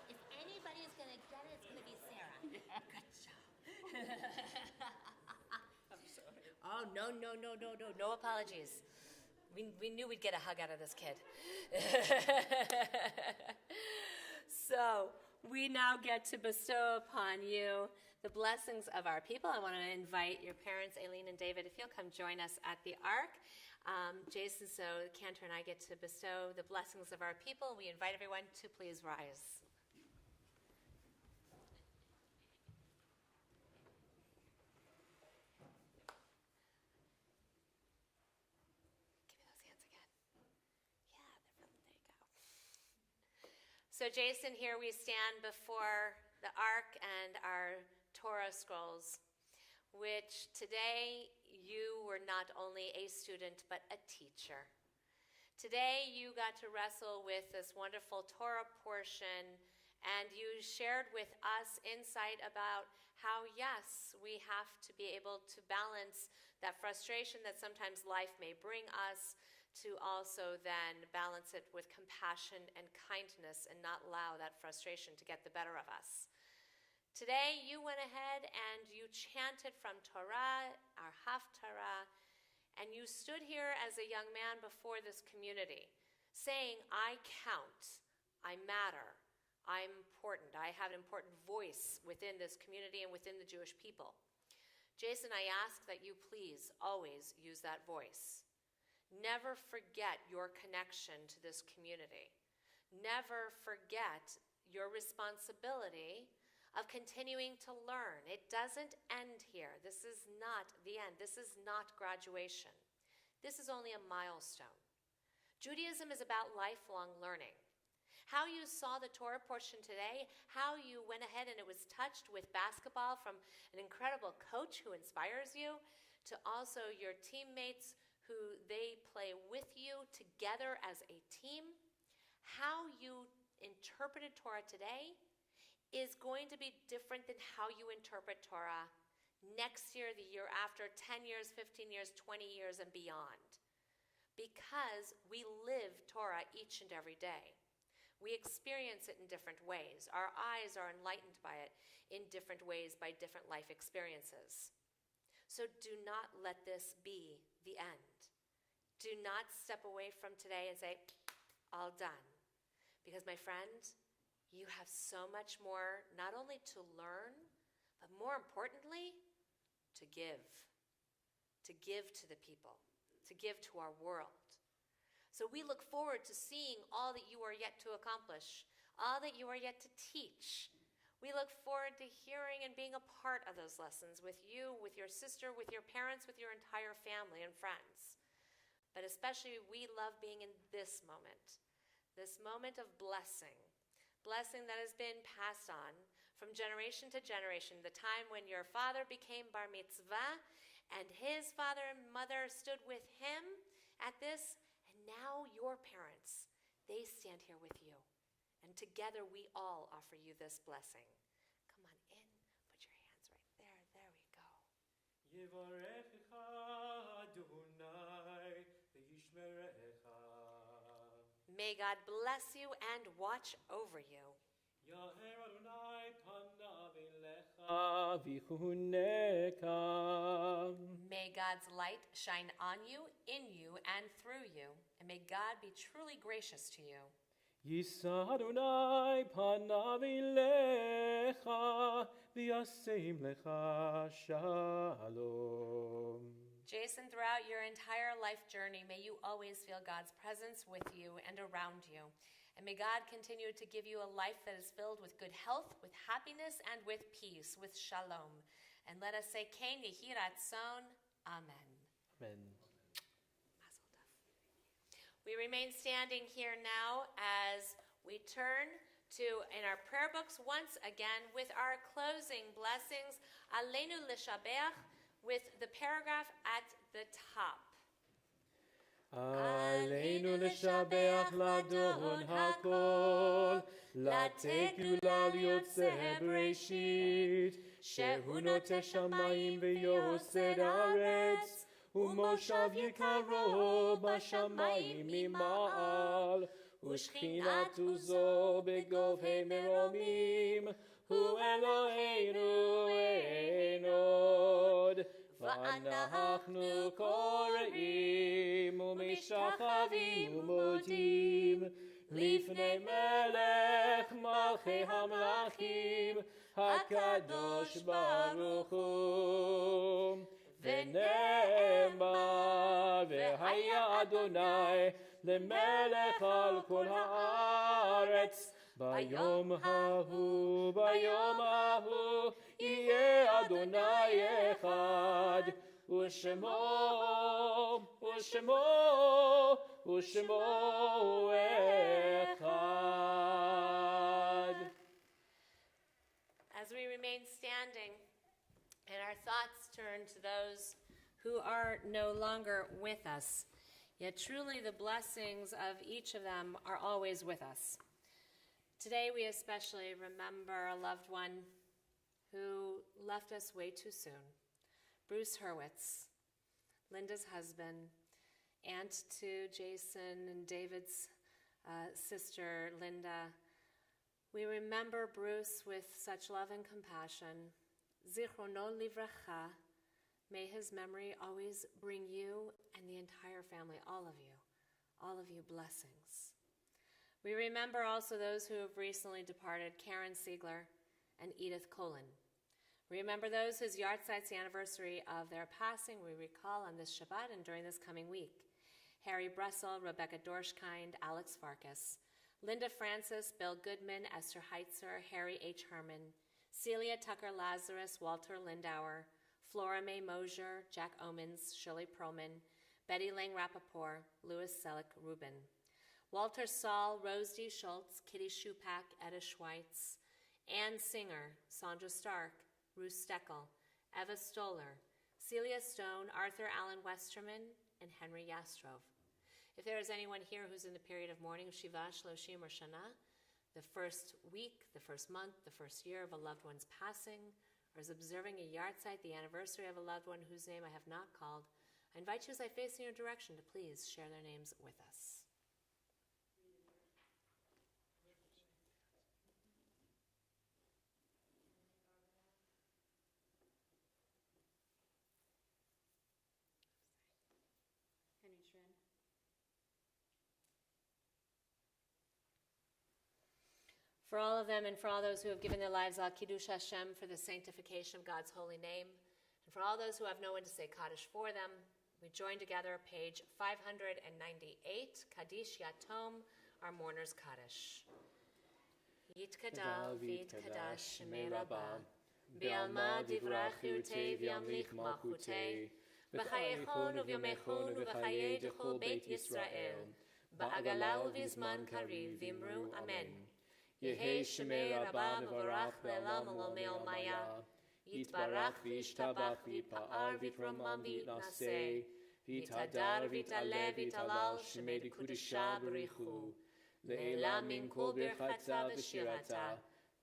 If anybody's going to get it, it's going to be Sarah. Yeah. Good job. I'm sorry. Oh, no apologies. We knew we'd get a hug out of this kid. So we now get to bestow upon you the blessings of our people. I want to invite your parents, Aileen and David, if you'll come join us at the Ark. Jason, so Cantor and I get to bestow the blessings of our people. We invite everyone to please rise. So Jason, here we stand before the Ark and our Torah scrolls, which today you were not only a student, but a teacher. Today you got to wrestle with this wonderful Torah portion, and you shared with us insight about how, yes, we have to be able to balance that frustration that sometimes life may bring us, to also then balance it with compassion and kindness and not allow that frustration to get the better of us. Today, you went ahead and you chanted from Torah, our Haftarah, and you stood here as a young man before this community, saying, I count, I matter, I'm important, I have an important voice within this community and within the Jewish people. Jason, I ask that you please always use that voice. Never forget your connection to this community. Never forget your responsibility of continuing to learn. It doesn't end here. This is not the end. This is not graduation. This is only a milestone. Judaism is about lifelong learning. How you saw the Torah portion today, how you went ahead and it was touched with basketball from an incredible coach who inspires you, to also your teammates who they play with you together as a team. How you interpreted Torah today is going to be different than how you interpret Torah next year, the year after, 10 years, 15 years, 20 years, and beyond. Because we live Torah each and every day. We experience it in different ways. Our eyes are enlightened by it in different ways, by different life experiences. So do not let this be the end. Do not step away from today and say, all done. Because my friend, you have so much more, not only to learn, but more importantly, to give. To give to the people, to give to our world. So we look forward to seeing all that you are yet to accomplish, all that you are yet to teach. We look forward to hearing and being a part of those lessons with you, with your sister, with your parents, with your entire family and friends. But especially we love being in this moment of blessing that has been passed on from generation to generation, the time when your father became bar mitzvah and his father and mother stood with him at this, and now your parents, they stand here with you. And together we all offer you this blessing. Come on in, put your hands right there. There we go. Yevarechecha Adonai v'yishmerecha. May God bless you and watch over you. Yaher Adonai panav elecha v'chuneka. May God's light shine on you, in you, and through you. And may God be truly gracious to you. Yisa Adonai panav elecha v'yasem lecha shalom. Jason, throughout your entire life journey, may you always feel God's presence with you and around you. And may God continue to give you a life that is filled with good health, with happiness, and with peace, with shalom. And let us say, Ken Yehi Ratzon, Amen. Amen. Mazel tov. We remain standing here now as we turn to, in our prayer books, once again, with our closing blessings, Aleinu L'Shabeach, with the paragraph at the top. Aleinu l'shabeach l'Adon hakol, לתת גאולה ליוצא בראשית, שהוא נוטה שמיים ויוסד הארץ, ומושב יקרו בשמיים ממעל, ושכינת עוזו בגובה מרומים, הוא אלוהינו אין עוד. ואנחנו קוראים ומשתחווים ומודים לפני מלך מלכי המלכים הקדוש ברוך הוא. ונאמר והיה אדוני למלך על כל הארץ ביום ההוא יהיה אדוני אחד ושמו אחד. As we remain standing and our thoughts turn to those who are no longer with us, yet truly the blessings of each of them are always with us. Today we especially remember a loved one who left us way too soon. Bruce Hurwitz, Linda's husband, aunt to Jason and David's sister, Linda. We remember Bruce with such love and compassion. Zichrono livracha. May his memory always bring you and the entire family, all of you blessings. We remember also those who have recently departed, Karen Siegler and Edith Colin. Remember those whose yahrzeit anniversary of their passing we recall on this Shabbat and during this coming week. Harry Brussel, Rebecca Dorschkind, Alex Farkas, Linda Francis, Bill Goodman, Esther Heitzer, Harry H. Herman, Celia Tucker Lazarus, Walter Lindauer, Flora Mae Mosier, Jack Omens, Shirley Perlman, Betty Lang Rappaport, Louis Selleck Rubin, Walter Saul, Rose D. Schultz, Kitty Schupak, Etta Schweitz, Ann Singer, Sandra Stark, Ruth Steckel, Eva Stoller, Celia Stone, Arthur Allen Westerman, and Henry Yastrov. If there is anyone here who's in the period of mourning, Shiva, Shloshim, or Shana, the first week, the first month, the first year of a loved one's passing, or is observing a yahrzeit, the anniversary of a loved one whose name I have not called, I invite you as I face in your direction to please share their names with us. For all of them and for all those who have given their lives al Kiddush Hashem, for the sanctification of God's holy name, and for all those who have no one to say Kaddish for them, we join together page 598, Kaddish Yatom, our mourner's Kaddish. Yitkadal v'yitkadash shemei Rabbah, B'alma divrach yurtei v'yamlich malchutei, B'chayechon u'v'yomechon u'v'chayei d'chol Beit Yisrael, Ba'agala u'v'zman kariv v'imru Amen. Yehei shemei Rabbah v'varach le'elam olomei olmaya, Yitbarach v'yishtabach v'yipa'ar v'yitramam v'yitnaseh, v'yitadar v'yitale v'yitalal shemei d'kudisha b'richu, Le'elam min kol birchata v'shirata,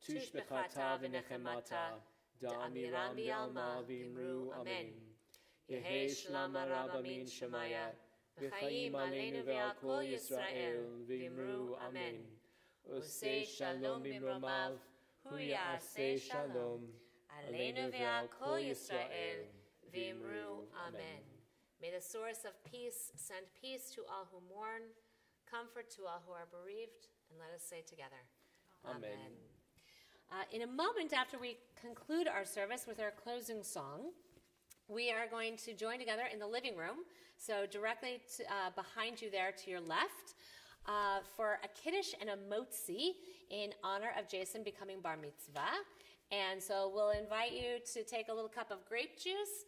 tushbechata v'nechemata, da'amiram v'yalma v'imru Amen. Yehei shlam Rabba min shemaya, v'chayim aleinu v'al kol Yisrael v'imru Amen. Osei shalom b'mromav, hu ya'aseh shalom, aleinu v'al kol Yisrael v'imru Amen. May the source of peace send peace to all who mourn, comfort to all who are bereaved, and let us say together, Amen. In a moment after we conclude our service with our closing song, we are going to join together in the living room, so directly behind you there to your left, for a kiddush and a motzi in honor of Jason becoming bar mitzvah. And so we'll invite you to take a little cup of grape juice.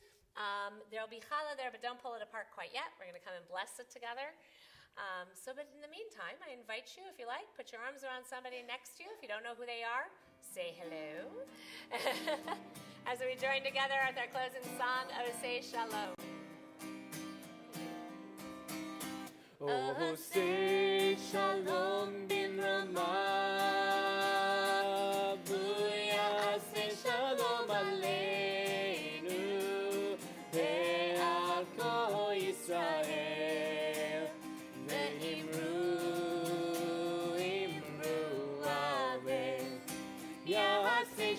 There'll be challah there, but don't pull it apart quite yet. We're going to come and bless it together. But in the meantime, I invite you, if you like, put your arms around somebody next to you. If you don't know who they are, say hello. As we join together with our closing song, Oh Say Shalom. Oh say Shalom bin Ramah, B'yah say Shalom Aleinu, Ve'al Kol Yisrael,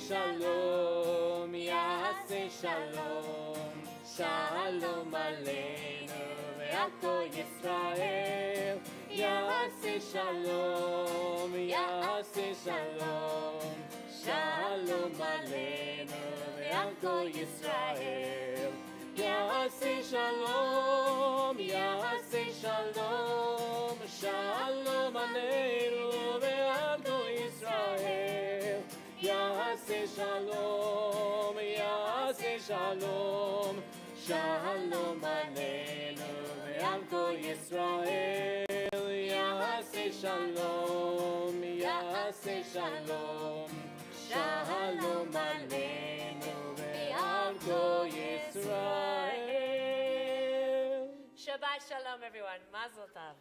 Shalom, Yaseh Shalom, Shalom Aleinu ve'al kol Yisrael. Yaseh Shalom, Yaseh Shalom, Shalom Aleinu ve'al kol Yisrael. Yaseh Shalom, Yaseh Shalom, Shalom Aleinu ve'al kol Yisrael. Yaseh Shalom, Yaseh Shalom, Shalom Aleinu ve'al kol Yisrael. Yaseh Shalom, Yaseh Shalom, Shalom Aleinu ve'al kol Yisrael. Shabbat Shalom, everyone. Mazel tov.